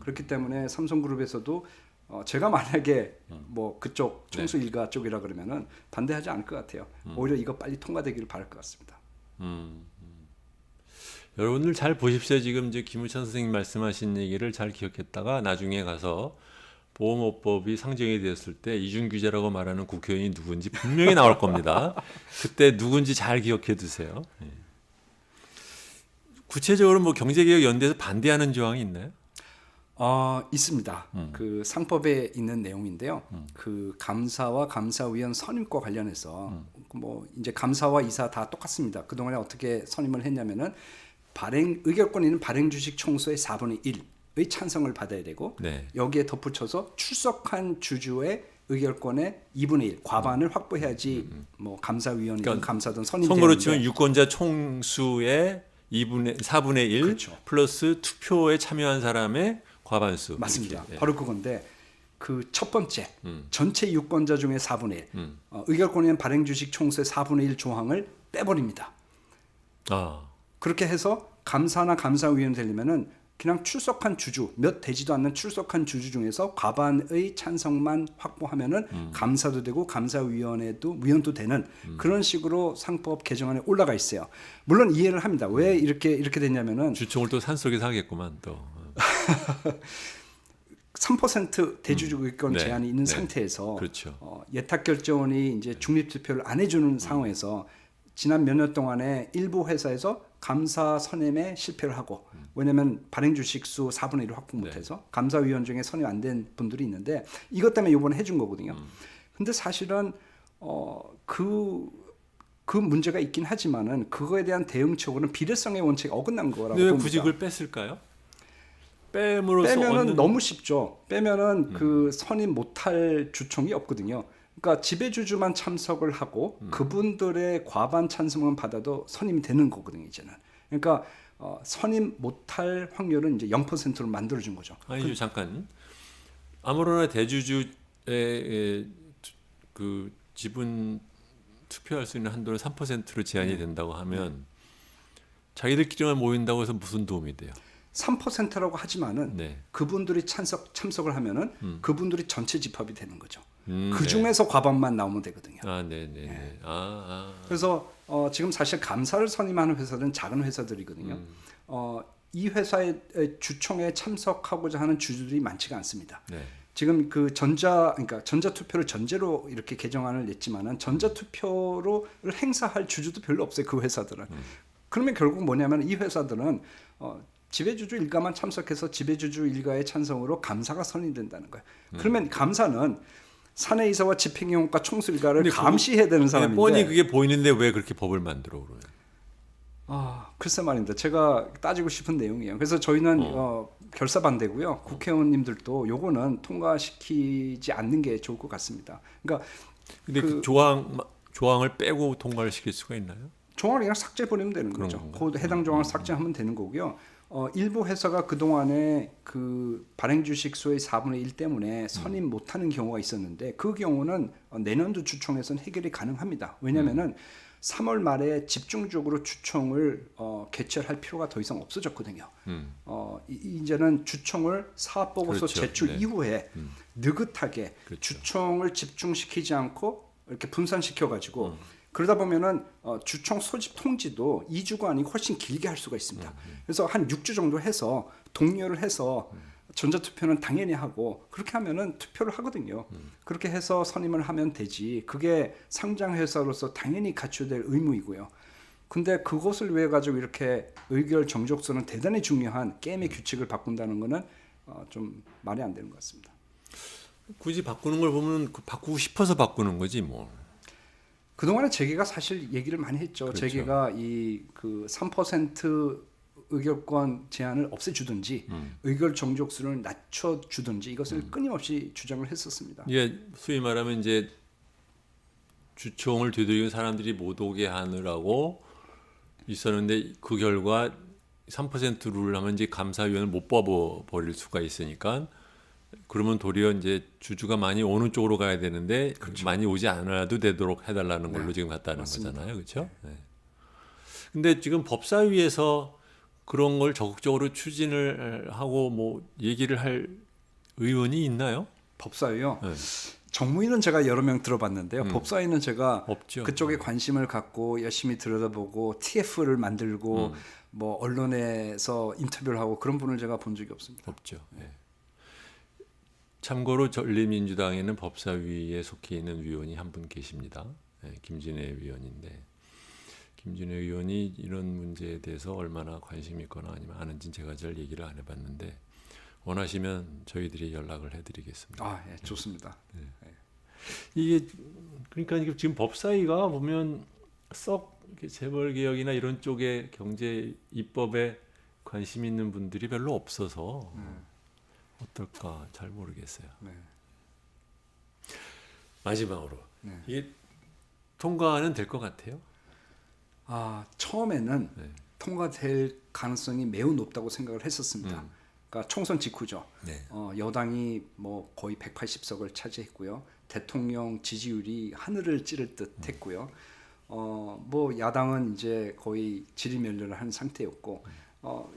그렇기 때문에 삼성그룹에서도 제가 만약에 뭐 그쪽 총수 일가 쪽이라 그러면은 반대하지 않을 것 같아요. 오히려 이거 빨리 통과되기를 바랄 것 같습니다. 여러분들 잘 보십시오. 지금 이제 김우찬 선생님 말씀하신 얘기를 잘 기억했다가 나중에 가서 보험업법이 상정이 되었을 때 이중규제라고 말하는 국회의원이 누군지 분명히 나올 겁니다. 그때 누군지 잘 기억해 두세요. 예. 구체적으로 뭐 경제개혁연대에서 반대하는 조항이 있나요? 있습니다. 그 상법에 있는 내용인데요. 그 감사와 감사위원 선임과 관련해서 뭐 이제 감사와 이사 다 똑같습니다. 그동안에 어떻게 선임을 했냐면은 의결권이 발행 주식 총수의 4분의 1의 찬성을 받아야 되고 여기에 덧붙여서 출석한 주주의 의결권의 2분의 1 과반을 확보해야지 뭐 감사위원이든 그러니까 감사든 선임되는데 선거로 치면 유권자 총수의 4분의 1 그렇죠. 플러스 투표에 참여한 사람의 과반수. 맞습니다. 이렇게. 바로 그건데 그 첫 번째 전체 유권자 중에 4분의 1 의결권인 발행 주식 총수의 4분의 1 조항을 빼버립니다. 그렇게 해서 감사나 감사위원 되려면은 그냥 출석한 주주 몇 되지도 않는 출석한 주주 중에서 과반의 찬성만 확보하면은 감사도 되고 감사위원도 되는 그런 식으로 상법 개정안에 올라가 있어요. 물론 이해를 합니다. 왜 이렇게 됐냐면은 주총을 또 산속에서 하겠구만 또. 3% 대주주 의견 제한이 있는 상태에서 그렇죠. 예탁결제원이 이제 중립투표를 안 해주는 상황에서 지난 몇 년 동안에 일부 회사에서 감사 선임에 실패를 하고 왜냐하면 발행 주식수 4분의 1을 확보 못해서 감사위원 중에 선임 안 된 분들이 있는데 이것 때문에 이번에 해준 거거든요. 근데 사실은 그 그 문제가 있긴 하지만은 그거에 대한 대응책으로는 비례성의 원칙이 어긋난 거라고 근데 왜 봅니다. 굳이 그걸 뺐을까요? 빼면은 빼면은 너무 쉽죠. 빼면은 그 선임 못할 주총이 없거든요. 그러니까 지배주주만 참석을 하고 그분들의 과반 찬성만 받아도 선임이 되는 거거든요. 이제는. 그러니까 선임 못할 확률은 이제 0%로 만들어준 거죠. 아니죠, 잠깐. 아무로나 대주주의 그 지분 투표할 수 있는 한도는 3%로 제한이 된다고 하면 자기들끼리만 모인다고 해서 무슨 도움이 돼요? 3%라고 하지만은 네. 그분들이 참석을 하면은 그분들이 전체 집합이 되는 거죠. 그 네. 중에서 과반만 나오면 되거든요. 아, 네, 네, 네. 그래서 지금 사실 감사를 선임하는 회사들은 작은 회사들이거든요. 이 회사의 주총에 참석하고자 하는 주주들이 많지가 않습니다. 네. 지금 그 그러니까 전자 투표를 전제로 이렇게 개정안을 냈지만은 전자 투표를 행사할 주주도 별로 없어요. 그 회사들은. 그러면 결국 뭐냐면 이 회사들은 지배주주 일가만 참석해서 지배주주 일가의 찬성으로 감사가 선임된다는 거예요. 그러면 감사는 사내이사와 집행위원과 총수 일가를 감시해야 되는 사람인데 뻔히 그게 보이는데 왜 그렇게 법을 만들어 그러면? 글쎄 말입니다. 제가 따지고 싶은 내용이에요. 그래서 저희는 결사 반대고요. 국회의원님들도 요거는 통과시키지 않는 게 좋을 것 같습니다. 그러니까 근데 그 조항을 빼고 통과를 시킬 수가 있나요? 조항을 그냥 삭제해버리면 되는 거죠. 그 해당 조항을 삭제하면 되는 거고요. 일부 회사가 그동안에 그 발행주식수의 4분의 1 때문에 선임 못하는 경우가 있었는데 그 경우는 내년도 주총에서는 해결이 가능합니다. 왜냐하면은 3월 말에 집중적으로 주총을 개최할 필요가 더 이상 없어졌거든요. 이제는 주총을 사업보고서 그렇죠. 제출 네. 이후에 느긋하게 그렇죠. 주총을 집중시키지 않고 이렇게 분산시켜 가지고 그러다 보면은 주총 소집 통지도 2주가 아니고 훨씬 길게 할 수가 있습니다. 그래서 한 6주 정도 해서 독려를 해서 전자투표는 당연히 하고 그렇게 하면은 투표를 하거든요. 그렇게 해서 선임을 하면 되지. 그게 상장회사로서 당연히 갖춰야 될 의무이고요. 근데 그것을 위해 가지고 이렇게 의결 정족수는 대단히 중요한 게임의 규칙을 바꾼다는 거는 좀 말이 안 되는 것 같습니다. 굳이 바꾸는 걸 보면 바꾸고 싶어서 바꾸는 거지 뭐. 그동안에 재계가 사실 얘기를 많이 했죠. 그렇죠. 재계가 이 그 3% 의결권 제한을 없애주든지 의결 정족수를 낮춰주든지 이것을 끊임없이 주장을 했었습니다. 이게 소위 말하면 이제 주총을 되돌리는 사람들이 못 오게 하느라고 있었는데 그 결과 3% 룰을 하면 이제 감사위원을 못 뽑아버릴 수가 있으니까 그러면 도리어 이제 주주가 많이 오는 쪽으로 가야 되는데 많이 오지 않아도 되도록 해달라는 걸로 지금 갔다는 거잖아요, 그렇죠? 네. 근데 지금 법사위에서 그런 걸 적극적으로 추진을 하고 뭐 얘기를 할 의원이 있나요? 법사위요. 네. 정무위는 제가 여러 명 들어봤는데요. 법사위는 제가 없죠. 그쪽에 관심을 갖고 열심히 들여다보고 TF를 만들고 뭐 언론에서 인터뷰를 하고 그런 분을 제가 본 적이 없습니다. 없죠. 네. 참고로 전리민주당에는 법사위에 속해 있는 위원이 한 분 계십니다. 네, 김진애 위원인데 김진애 의원이 이런 문제에 대해서 얼마나 관심이 있거나 아니면 아는지는 제가 잘 얘기를 안 해봤는데 원하시면 저희들이 연락을 해드리겠습니다. 예, 좋습니다. 이게 그러니까 이게 지금 법사위가 보면 썩 이렇게 재벌 개혁이나 이런 쪽에 경제 입법에 관심 있는 분들이 별로 없어서 어떨까 잘 모르겠어요. 네. 마지막으로 이게 통과는 될 것 같아요. 처음에는 통과될 가능성이 매우 높다고 생각을 했었습니다. 그러니까 총선 직후죠. 네. 여당이 뭐 거의 180석을 차지했고요. 대통령 지지율이 하늘을 찌를 듯했고요. 뭐 야당은 이제 거의 지리멸렬을 한 상태였고,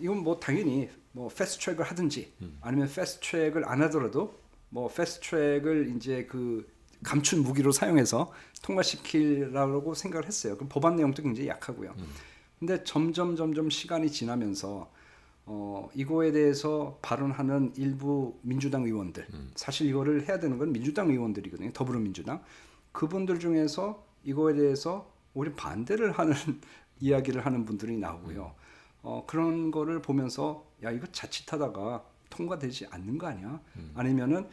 이건 뭐 당연히 뭐 패스트트랙을 하든지 아니면 패스트트랙을 안 하더라도 뭐 패스트트랙을 이제 그 감춘 무기로 사용해서 통과시키려고 생각을 했어요. 그럼 법안 내용도 굉장히 약하고요. 근데 점점 시간이 지나면서 이거에 대해서 발언하는 일부 민주당 의원들, 사실 이거를 해야 되는 건 민주당 의원들이거든요. 더불어민주당. 그분들 중에서 이거에 대해서 오히려 반대를 하는 이야기를 하는 분들이 나오고요. 그런 거를 보면서 야 이거 자칫하다가 통과되지 않는 거 아니야? 아니면은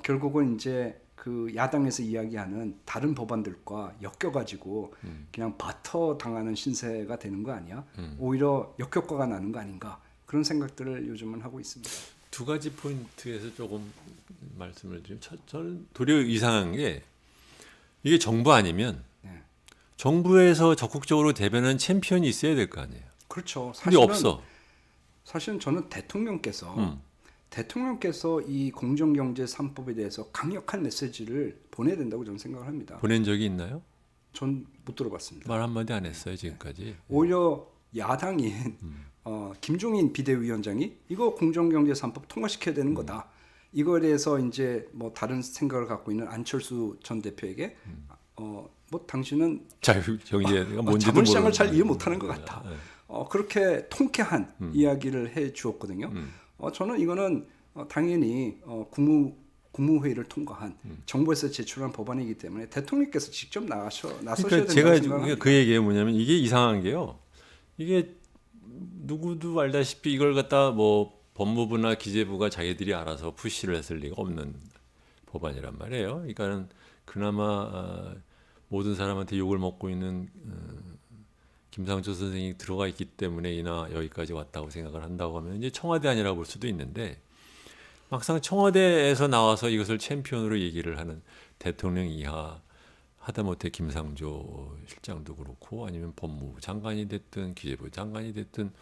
결국은 이제 그 야당에서 이야기하는 다른 법안들과 엮여가지고 그냥 바터 당하는 신세가 되는 거 아니야? 오히려 역효과가 나는 거 아닌가? 그런 생각들을 요즘은 하고 있습니다. 두 가지 포인트에서 조금 말씀을 드리면 저는 도리어 이상한 게 이게 정부 아니면 네. 정부에서 적극적으로 대변하는 챔피언이 있어야 될 거 아니에요. 그렇죠. 근데 없어. 사실은 저는 대통령께서 이 공정경제 3법에 대해서 강력한 메시지를 보내야 된다고 저는 생각을 합니다. 보낸 적이 있나요? 전 못 들어봤습니다. 말 한마디 안 했어요 지금까지. 오히려 야당인 김종인 비대위원장이 이거 공정경제 3법 통과시켜야 되는 거다. 이거에 대해서 이제 뭐 다른 생각을 갖고 있는 안철수 전 대표에게 뭐 당신은 자유경제가 뭔지도 자본시장을 모르는 잘 이해 못하는 것 같아. 네. 그렇게 통쾌한 이야기를 해 주었거든요. 저는 이거는 당연히 국무회의를 통과한 정부에서 제출한 법안이기 때문에 대통령께서 직접 나서셔야 그러니까 된다고 제가 생각합니다. 그 얘기가 뭐냐면 이게 이상한 게요. 이게 누구도 알다시피 이걸 갖다 뭐 법무부나 기재부가 자기들이 알아서 푸시를 했을 리가 없는 법안이란 말이에요. 그러니까는 그나마 모든 사람한테 욕을 먹고 있는 김상조 선생이 들어가 있기 때문에 이나 여기까지 왔다고 생각을 한다고 하면 이제 청와대 아니라고 볼 수도 있는데 막상 청와대에서 나와서 이것을 챔피언으로 얘기를 하는 대통령 이하 하다못해 김상조 실장도 그렇고 아니면 법무부 장관이 됐든 기재부 장관이 됐든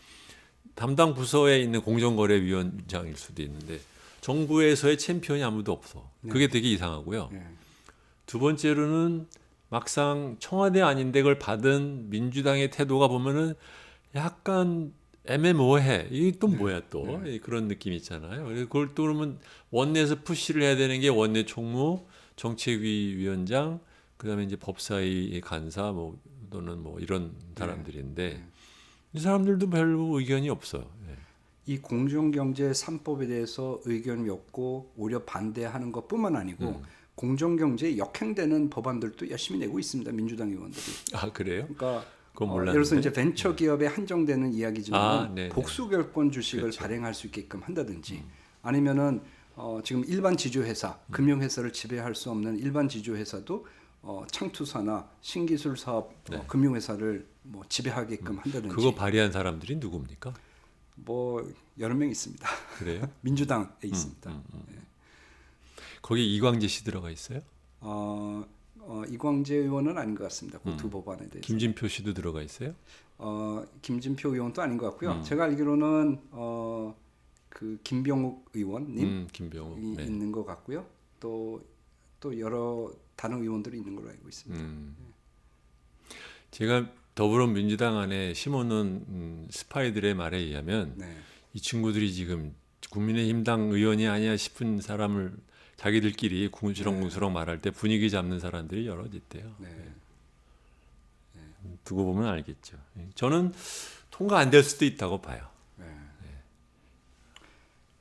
담당 부서에 있는 공정거래위원장일 수도 있는데 정부에서의 챔피언이 아무도 없어. 그게 되게 이상하고요. 네. 두 번째로는 막상 청와대 아닌데 그걸 받은 민주당의 태도가 보면은 약간 애매모호해. 이게 또 뭐야 또 그런 느낌 있잖아요. 그래서 그걸 또 그러면 원내에서 푸시를 해야 되는 게 원내 총무, 정책위 위원장, 그다음에 이제 법사위 간사 뭐 또는 뭐 이런 사람들인데 이 사람들도 별로 의견이 없어요. 이 공정경제 3법에 대해서 의견이 없고 오히려 반대하는 것뿐만 아니고 공정경제에 역행되는 법안들도 열심히 내고 있습니다. 민주당 의원들이. 아 그래요? 그러니까 그건 몰랐는데. 예를 들어서 이제 벤처 기업에 한정되는 이야기지만 네네. 복수결권 주식을 그렇죠. 발행할 수 있게끔 한다든지 아니면은 지금 일반 지주회사, 금융회사를 지배할 수 없는 일반 지주회사도 창투사나 신기술 사업 금융회사를 뭐 지배하게끔 한다든지. 그거 발의한 사람들이 누굽니까? 뭐 여러 명 있습니다. 그래요? 민주당에 있습니다. 거기 이광재 씨 들어가 있어요? 이광재 의원은 아닌 것 같습니다. 그 두 법안에 대해서. 김진표 씨도 들어가 있어요? 김진표 의원도 아닌 것 같고요. 제가 알기로는 그 김병욱 의원님 김병욱. 네. 있는 것 같고요. 또 여러 다른 의원들이 있는 걸로 알고 있습니다. 제가 더불어민주당 안에 심어놓은 스파이들의 말에 의하면 네. 이 친구들이 지금 국민의힘당 의원이 아니야 싶은 사람을 자기들끼리 궁시렁궁시렁 말할 때 분위기 잡는 사람들이 여럿 있대요. 네. 두고 보면 알겠죠. 저는 통과 안 될 수도 있다고 봐요.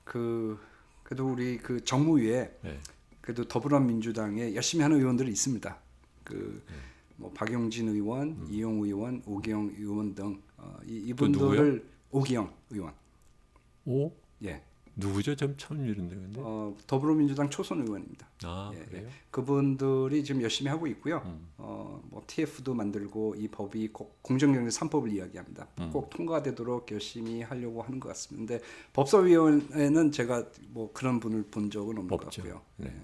그래도 우리 그 정무위에 네. 그래도 더불어민주당에 열심히 하는 의원들이 있습니다. 뭐 박용진 의원, 이용 의원, 오기영 의원 등 이분들을 오기영 의원. 오? 예. 누구죠? 좀 처음 이름들 근데. 더불어민주당 초선 의원입니다. 아 예, 그래요? 그분들이 지금 열심히 하고 있고요. 뭐 TF도 만들고 이 법이 꼭 공정경제 3법을 이야기합니다. 꼭 통과되도록 열심히 하려고 하는 것 같습니다. 근데 법사위원회는 제가 뭐 그런 분을 본 적은 없는 없죠. 것 같고요. 네. 네.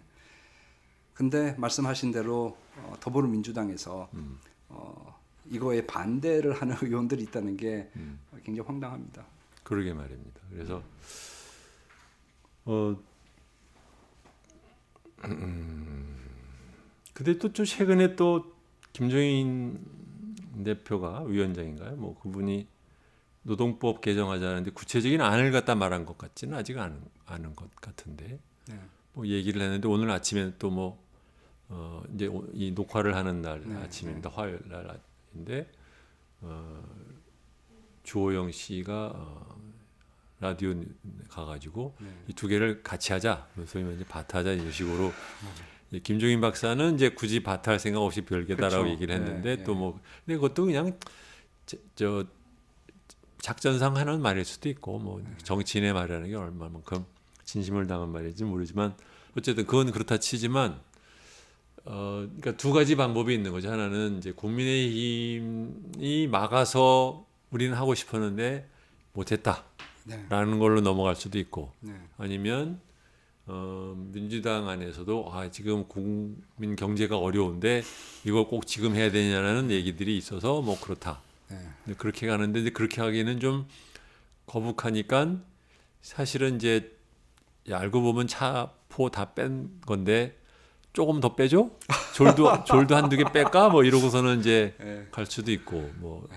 근데 말씀하신 대로 더불어민주당에서 이거에 반대를 하는 의원들이 있다는 게 굉장히 황당합니다. 그러게 말입니다. 그래서 근데 또 좀 최근에 또 김종인 대표가 위원장인가요? 뭐 그분이 노동법 개정하자는데 구체적인 안을 갖다 말한 것 같지는 아직 않은 것 같은데 네. 뭐 얘기를 했는데 오늘 아침에 또 뭐 이제 이 녹화를 하는 날 아침입니다. 화요일 날인데 주호영 씨가 라디오 가가지고 이 두 개를 같이 하자. 소위 말해 밭하자 이런 식으로. 김종인 박사는 이제 굳이 밭할 생각 없이 별개다라고 그렇죠. 얘기를 했는데 네, 또 뭐 근데 그것도 그냥 저 작전상 하는 말일 수도 있고 뭐 정치인의 말이라는 게 얼마만큼 진심을 담은 말인지 모르지만 어쨌든 그건 그렇다 치지만 그러니까 두 가지 방법이 있는 거죠. 하나는 이제 국민의힘이 막아서 우리는 하고 싶었는데 못했다라는 네. 걸로 넘어갈 수도 있고, 네. 아니면 민주당 안에서도 지금 국민 경제가 어려운데 이걸 꼭 지금 해야 되냐는 얘기들이 있어서 뭐 그렇다. 네. 그렇게 가는데 이제 그렇게 하기는 좀 거북하니까 사실은 이제 알고 보면 차포 다 뺀 건데 조금 더 빼줘? 졸도 한두 개 뺄까? 뭐 이러고서는 이제 네. 갈 수도 있고 뭐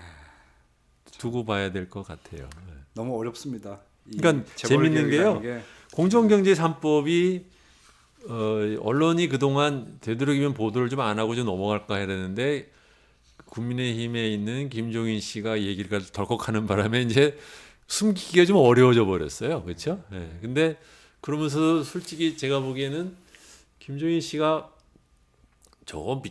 두고 봐야 될 것 같아요. 네. 너무 어렵습니다. 이 그러니까 재벌 재밌는 개혁이라는 게요. 게. 공정경제 3법이 언론이 그동안 되도록이면 보도를 좀 안 하고 좀 넘어갈까 했는데 국민의힘에 있는 김종인 씨가 얘기를 덜컥하는 바람에 이제 숨기기가 좀 어려워져 버렸어요. 그렇죠? 네. 근데 그러면서 솔직히 제가 보기에는 김종인 씨가 저거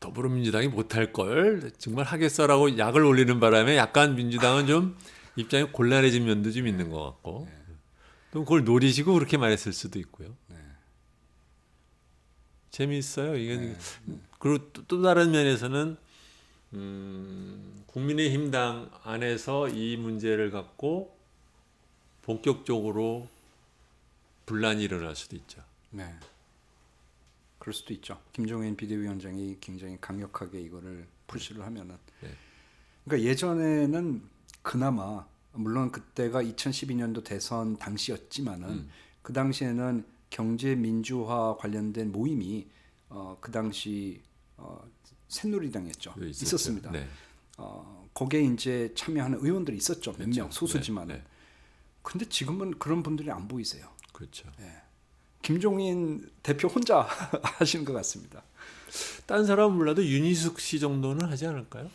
더불어민주당이 못할 걸 정말 하겠어라고 약을 올리는 바람에 약간 민주당은 좀 입장이 곤란해진 면도 좀 있는 것 같고 또 그걸 노리시고 그렇게 말했을 수도 있고요. 재미있어요. 이게 그리고 또 다른 면에서는 국민의힘당 안에서 이 문제를 갖고 본격적으로 분란이 일어날 수도 있죠. 네. 그럴 수도 있죠. 김종인 비대위원장이 굉장히 강력하게 이거를 푸시를 하면은. 네. 그러니까 예전에는 그나마 물론 그때가 2012년도 대선 당시였지만은 그 당시에는 경제 민주화 관련된 모임이 그 당시 새누리당이었죠. 있었습니다. 네. 거기에 이제 참여하는 의원들이 있었죠. 몇 그렇죠. 명 소수지만은. 네. 근데 지금은 그런 분들이 안 보이세요. 그렇죠. 김종인 대표 혼자 하시는 것 같습니다. 딴 사람은 몰라도 윤희숙 씨 정도는 하지 않을까요?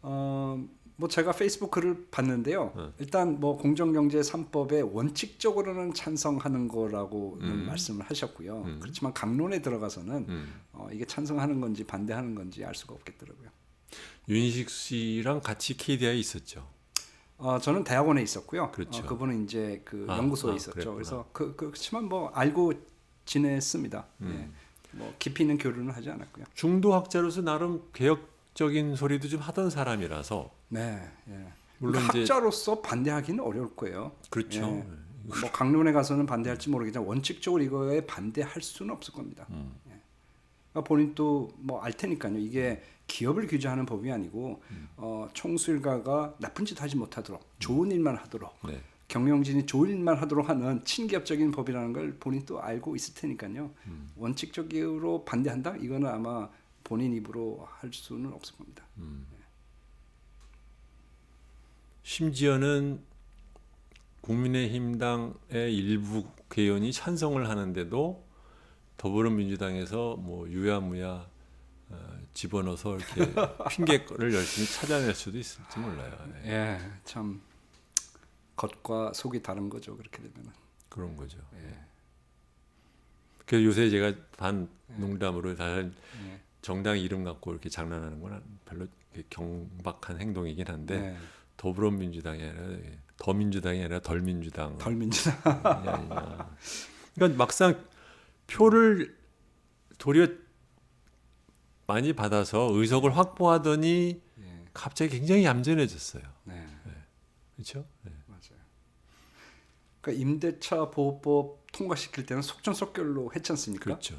뭐 제가 페이스북 글을 봤는데요. 일단 뭐 공정경제 3법에 원칙적으로는 찬성하는 거라고는 말씀을 하셨고요. 그렇지만 강론에 들어가서는 이게 찬성하는 건지 반대하는 건지 알 수가 없겠더라고요. 윤희숙 씨랑 같이 KDI에 있었죠. 저는 대학원에 있었고요. 그렇죠. 그분은 이제 그 연구소에 있었죠. 그랬구나. 그래서 그렇지만 뭐 알고 지냈습니다. 예. 뭐 깊이 있는 교류는 하지 않았고요. 중도학자로서 나름 개혁적인 소리도 좀 하던 사람이라서 네. 예. 물론 그러니까 이제 학자로서 반대하기는 어려울 거예요. 그렇죠. 예. 뭐 강론에 가서는 반대할지 모르겠지만 원칙적으로 이거에 반대할 수는 없을 겁니다. 예. 그러니까 본인도 뭐 알 테니까요. 이게 기업을 규제하는 법이 아니고 총수일가가 나쁜 짓 하지 못하도록 좋은 일만 하도록 네. 경영진이 좋은 일만 하도록 하는 친기업적인 법이라는 걸 본인도 알고 있을 테니까요. 원칙적으로 반대한다? 이거는 아마 본인 입으로 할 수는 없을 겁니다. 심지어는 국민의힘당의 일부 국회의원이 찬성을 하는데도 더불어민주당에서 뭐 유야무야 집어넣어서 이렇게 핑계를 열심히 찾아낼 수도 있을지 몰라요. 네. 예, 참 겉과 속이 다른 거죠. 그렇게 되면은. 그런 거죠. 그래서 요새 제가 반 농담으로 사실 정당 이름 갖고 이렇게 장난하는 건 별로 경박한 행동이긴 한데 네. 더불어민주당이 아니라 더민주당이 아니라 덜민주당. 덜민주당. 그러니까 막상 표를 도리어 많이 받아서 의석을 확보하더니 예. 갑자기 굉장히 얌전해졌어요. 네. 그렇죠? 네. 맞아요. 그러니까 임대차 보호법 통과시킬 때는 속전속결로 했지 않습니까? 그렇죠.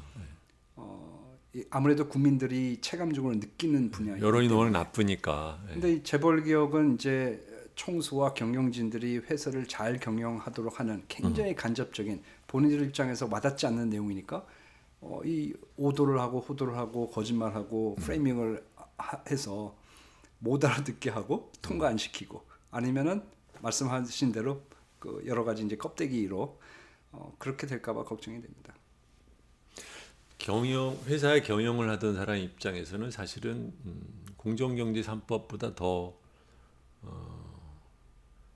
아무래도 국민들이 체감적으로 느끼는 분야이기 여론이 때문에. 너무 나쁘니까. 근데 이 재벌 개혁은 이제 총수와 경영진들이 회사를 잘 경영하도록 하는 굉장히 간접적인 본인들 입장에서 와닿지 않는 내용이니까 이 오도를 하고 호도를 하고 거짓말하고 프레이밍을 해서 못 알아듣게 하고 통과 안 시키고 아니면은 말씀하신 대로 그 여러 가지 이제 껍데기로 그렇게 될까봐 걱정이 됩니다. 회사의 경영을 하던 사람 입장에서는 사실은 공정경제 3법보다 더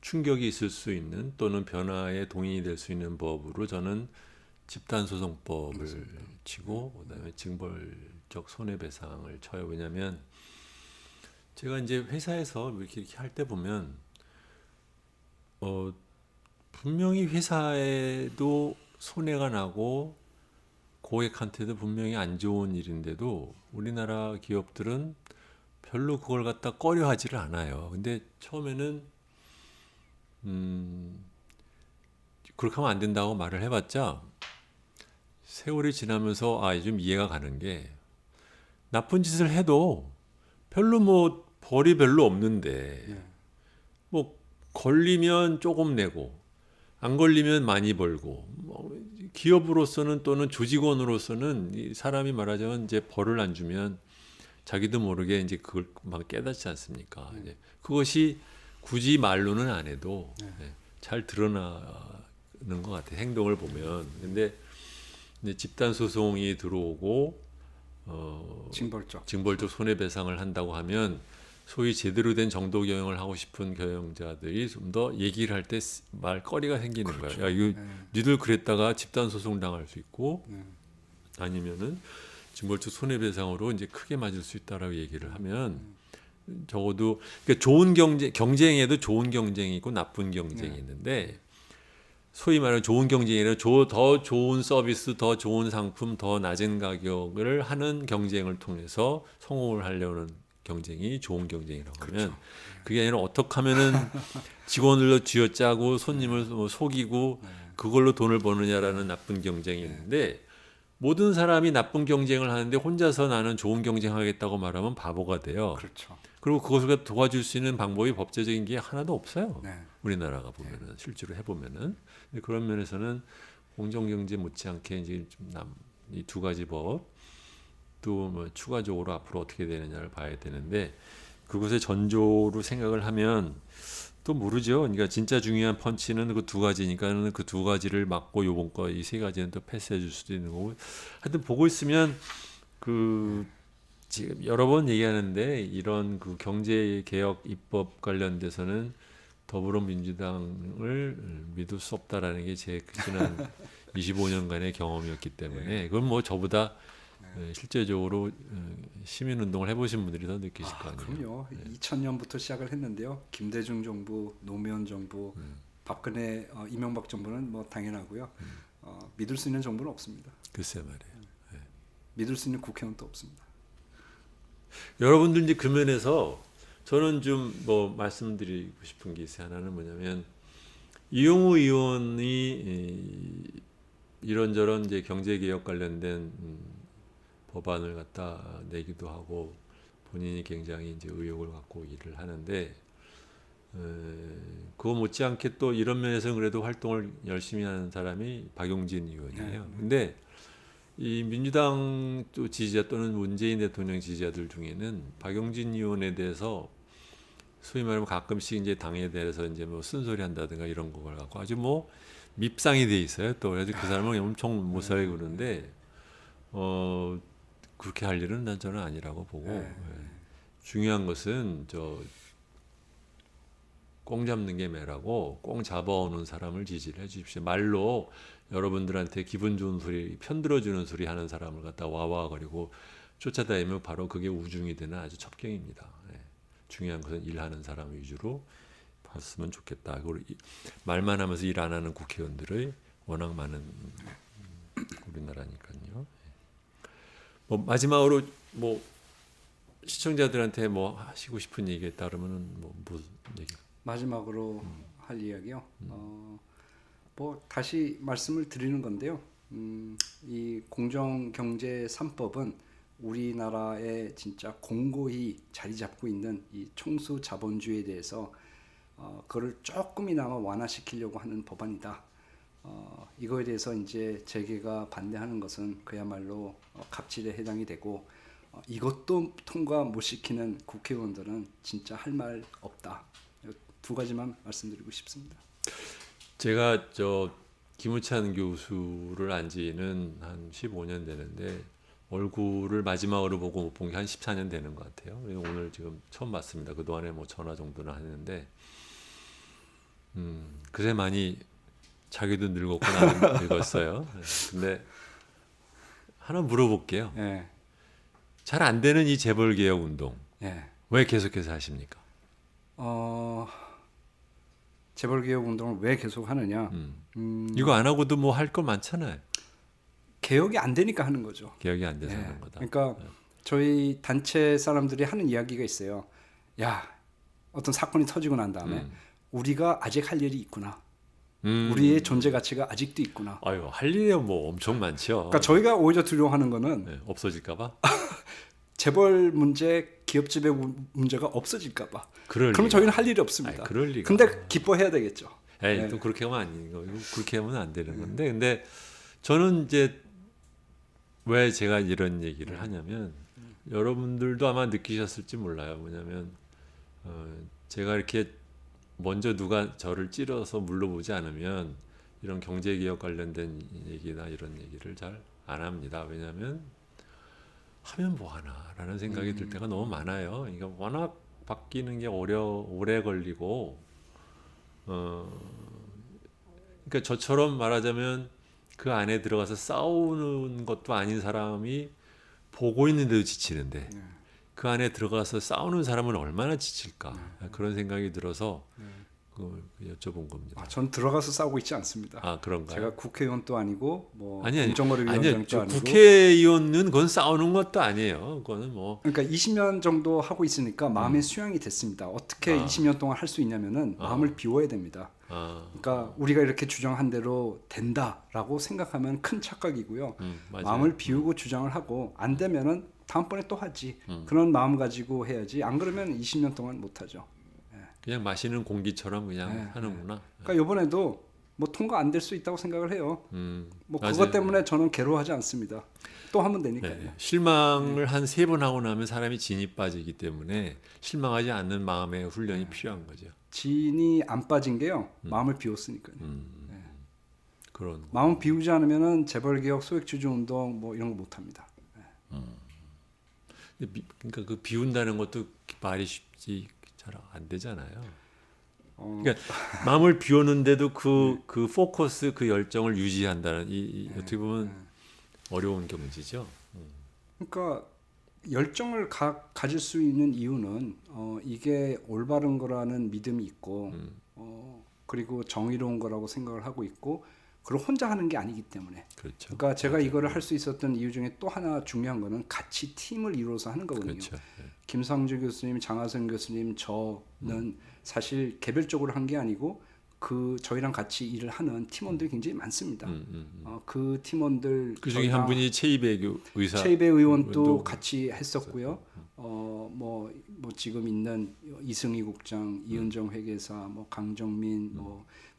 충격이 있을 수 있는 또는 변화에 동의이 될 수 있는 법으로 저는 집단소송법을 맞습니다. 치고 그다음에 징벌적 손해배상을 쳐요. 왜냐하면 제가 이제 회사에서 이렇게 할 때 보면 분명히 회사에도 손해가 나고 고객한테도 분명히 안 좋은 일인데도 우리나라 기업들은 별로 그걸 갖다 꺼려하지를 않아요. 근데 처음에는 그렇게 하면 안 된다고 말을 해봤자 세월이 지나면서 좀 이해가 가는 게 나쁜 짓을 해도 별로 뭐 벌이 별로 없는데 뭐 걸리면 조금 내고 안 걸리면 많이 벌고 뭐 기업으로서는 또는 조직원으로서는 이 사람이 말하자면 이제 벌을 안 주면 자기도 모르게 이제 그걸 막 깨닫지 않습니까? 이제 그것이 굳이 말로는 안 해도 잘 드러나는 것 같아요. 행동을 보면. 근데 이제 집단 소송이 들어오고 징벌적 손해배상을 한다고 하면 소위 제대로 된 정도 경영을 하고 싶은 경영자들이 좀 더 얘기를 할 때 말거리가 생기는 그렇죠. 거예요. 야, 이거 니들 그랬다가 집단 소송 당할 수 있고 아니면은 징벌적 손해배상으로 이제 크게 맞을 수 있다라고 얘기를 하면 적어도 그러니까 좋은 경쟁에도 좋은 경쟁이 있고 나쁜 경쟁이 있는데 소위 말하는 좋은 경쟁이라 더 좋은 서비스, 더 좋은 상품, 더 낮은 가격을 하는 경쟁을 통해서 성공을 하려는 경쟁이 좋은 경쟁이라고 하면 그게 아니라 어떻게 하면은 직원들로 쥐어짜고 손님을 뭐 속이고 그걸로 돈을 버느냐라는 나쁜 경쟁이 있는데 모든 사람이 나쁜 경쟁을 하는데 혼자서 나는 좋은 경쟁하겠다고 말하면 바보가 돼요. 그렇죠. 그리고 그것을 도와줄 수 있는 방법이 법제적인 게 하나도 없어요. 네. 우리나라가 보면은 실제로 해보면은 그런 면에서는 공정경제 못지않게 이제 이 두 가지 법 또 뭐 추가적으로 앞으로 어떻게 되느냐를 봐야 되는데 그것의 전조로 생각을 하면 또 모르죠. 그러니까 진짜 중요한 펀치는 그 두 가지니까는 그 두 가지를 맞고 요번 거 이 세 가지는 또 패스해 줄 수도 있는 거고 하여튼 보고 있으면 그 지금 여러 번 얘기하는데 이런 그 경제 개혁 입법 관련돼서는 더불어민주당을 믿을 수 없다라는 게 제 지난 25년간의 경험이었기 때문에 그건 뭐 저보다 실제적으로 시민운동을 해보신 분들이 더 느끼실 거 아니에요. 그럼요. 2000년부터 시작을 했는데요. 김대중 정부, 노무현 정부, 박근혜, 이명박 정부는 뭐 당연하고요. 믿을 수 있는 정부는 없습니다. 글쎄 말이에요. 믿을 수 있는 국회의원도 없습니다. 여러분들 이제 그 면에서 저는 좀 뭐 말씀드리고 싶은 게 있어요. 하나는 뭐냐면 이용우 의원이 이런저런 이제 경제 개혁 관련된 법안을 갖다 내기도 하고 본인이 굉장히 이제 의욕을 갖고 일을 하는데 그거 못지않게 또 이런 면에서는 그래도 활동을 열심히 하는 사람이 박용진 의원이에요. 근데 이 민주당 또 지지자 또는 문재인 대통령 지지자들 중에는 박용진 의원에 대해서 소위 말하면 가끔씩 이제 당에 대해서 이제 뭐 쓴소리 한다든가 이런 걸 갖고 아주 뭐 밉상이 돼 있어요. 또 그래서 그 사람을 엄청 못 살게 그러는데 그렇게 할 일은 난 저는 아니라고 보고 중요한 것은 꽁 잡는 게 매라고 꽁 잡아오는 사람을 지지를 해주십시오. 말로 여러분들한테 기분 좋은 소리, 편들어주는 소리 하는 사람을 갖다 와와거리고 쫓아다니면 바로 그게 우중이 되는 아주 첩경입니다. 중요한 것은 일하는 사람 위주로 봤으면 좋겠다. 그리고 말만 하면서 일 안 하는 국회의원들의 워낙 많은 우리나라니까요. 뭐 마지막으로 뭐 시청자들한테 뭐 하시고 싶은 얘기에 따르면은 뭐 무슨 얘기? 마지막으로 할 이야기요. 뭐 다시 말씀을 드리는 건데요. 이 공정경제 3법은 우리나라에 진짜 공고히 자리 잡고 있는 이 총수 자본주의에 대해서 그걸 조금이나마 완화시키려고 하는 법안이다. 이거에 대해서 이제 재계가 반대하는 것은 그야말로 갑질에 해당이 되고 이것도 통과 못 시키는 국회의원들은 진짜 할 말 없다. 두 가지만 말씀드리고 싶습니다. 제가 김우찬 교수를 안 지는 한 15년 되는데 얼굴을 마지막으로 보고 못 본 게 한 14년 되는 것 같아요. 오늘 지금 처음 봤습니다. 그동안에 뭐 전화 정도는 하는데 그새 많이 자기도 늙었고 나는 늙었어요. 근데 하나 물어볼게요. 예. 잘 안 되는 이 재벌개혁 운동 예. 왜 계속해서 하십니까? 재벌개혁 운동을 왜 계속 하느냐? 이거 안 하고도 뭐 할 거 많잖아요. 개혁이 안 되니까 하는 거죠. 개혁이 안 돼서 예. 하는 거다. 그러니까 저희 단체 사람들이 하는 이야기가 있어요. 야, 어떤 사건이 터지고 난 다음에 우리가 아직 할 일이 있구나. 우리의 존재 가치가 아직도 있구나. 아유, 할 일이 뭐 엄청 많죠. 그러니까 저희가 오히려 두려워하는 거는 네, 없어질까봐. 재벌 문제, 기업 지배 문제가 없어질까봐. 그럴 그럼 리가. 저희는 할 일이 없습니다. 아이, 그럴 리가. 근데 기뻐해야 되겠죠. 에이, 네. 또 그렇게 하면 아닌 거. 그렇게 하면 안 되는 건데. 근데 저는 이제 왜 제가 이런 얘기를 하냐면 여러분들도 아마 느끼셨을지 몰라요. 뭐냐면 제가 이렇게 먼저 누가 저를 찌러서 물러보지 않으면 이런 경제개혁 관련된 얘기나 이런 얘기를 잘 안 합니다. 왜냐하면 하면 뭐하나라는 생각이 들 때가 너무 많아요. 그러니까 워낙 바뀌는 게 오래 걸리고 그러니까 저처럼 말하자면 그 안에 들어가서 싸우는 것도 아닌 사람이 보고 있는데도 지치는데 그 안에 들어가서 싸우는 사람은 얼마나 지칠까 그런 생각이 들어서 여쭤본 겁니다. 전 들어가서 싸우고 있지 않습니다. 아, 그런가요? 제가 국회의원도 아니고 뭐 아니요. 공정거래위원장도 아니고. 국회의원은 그건 싸우는 것도 아니에요. 그거는 뭐 그러니까 20년 정도 하고 있으니까 마음의 수양이 됐습니다. 어떻게 20년 동안 할 수 있냐면은 마음을 비워야 됩니다. 그러니까 우리가 이렇게 주장한 대로 된다라고 생각하면 큰 착각이고요. 맞아요. 마음을 비우고 주장을 하고 안 되면은 다음번에 또 하지. 그런 마음 가지고 해야지. 안 그러면 20년 동안 못 하죠. 그냥 마시는 공기처럼 그냥 네, 하는구나. 그러니까 이번에도 뭐 통과 안 될 수 있다고 생각을 해요. 뭐 맞아요. 그것 때문에 저는 괴로워하지 않습니다. 또 하면 되니까요. 네. 실망을 한 3번 하고 나면 사람이 진이 빠지기 때문에 실망하지 않는 마음의 훈련이 필요한 거죠. 진이 안 빠진 게요. 마음을 비웠으니까요. 그런 거. 마음 비우지 않으면은 재벌 개혁, 소액주주 운동 뭐 이런 거 못 합니다. 그러니까 그 비운다는 것도 말이 쉽지 잘 안 되잖아요. 그러니까 마음을 비웠는데도 그 포커스, 그 열정을 유지한다는 이 어떻게 보면 어려운 경지죠. 그러니까 열정을 가질 수 있는 이유는 이게 올바른 거라는 믿음이 있고 그리고 정의로운 거라고 생각을 하고 있고 그걸 혼자 하는 게 아니기 때문에. 그렇죠. 그러니까 제가 이거를 할 수 있었던 이유 중에 또 하나 중요한 거는 같이 팀을 이루어서 하는 거거든요. 그렇죠. 김상주 교수님, 장하선 교수님, 저는 사실 개별적으로 한 게 아니고 그 저희랑 같이 일을 하는 팀원들이 굉장히 많습니다. 그 팀원들 그 중에 한 분이 최이배 의사. 최이배 의원도 같이 했었고요. 뭐 지금 있는 이승희 국장, 이은정 회계사, 뭐 강정민,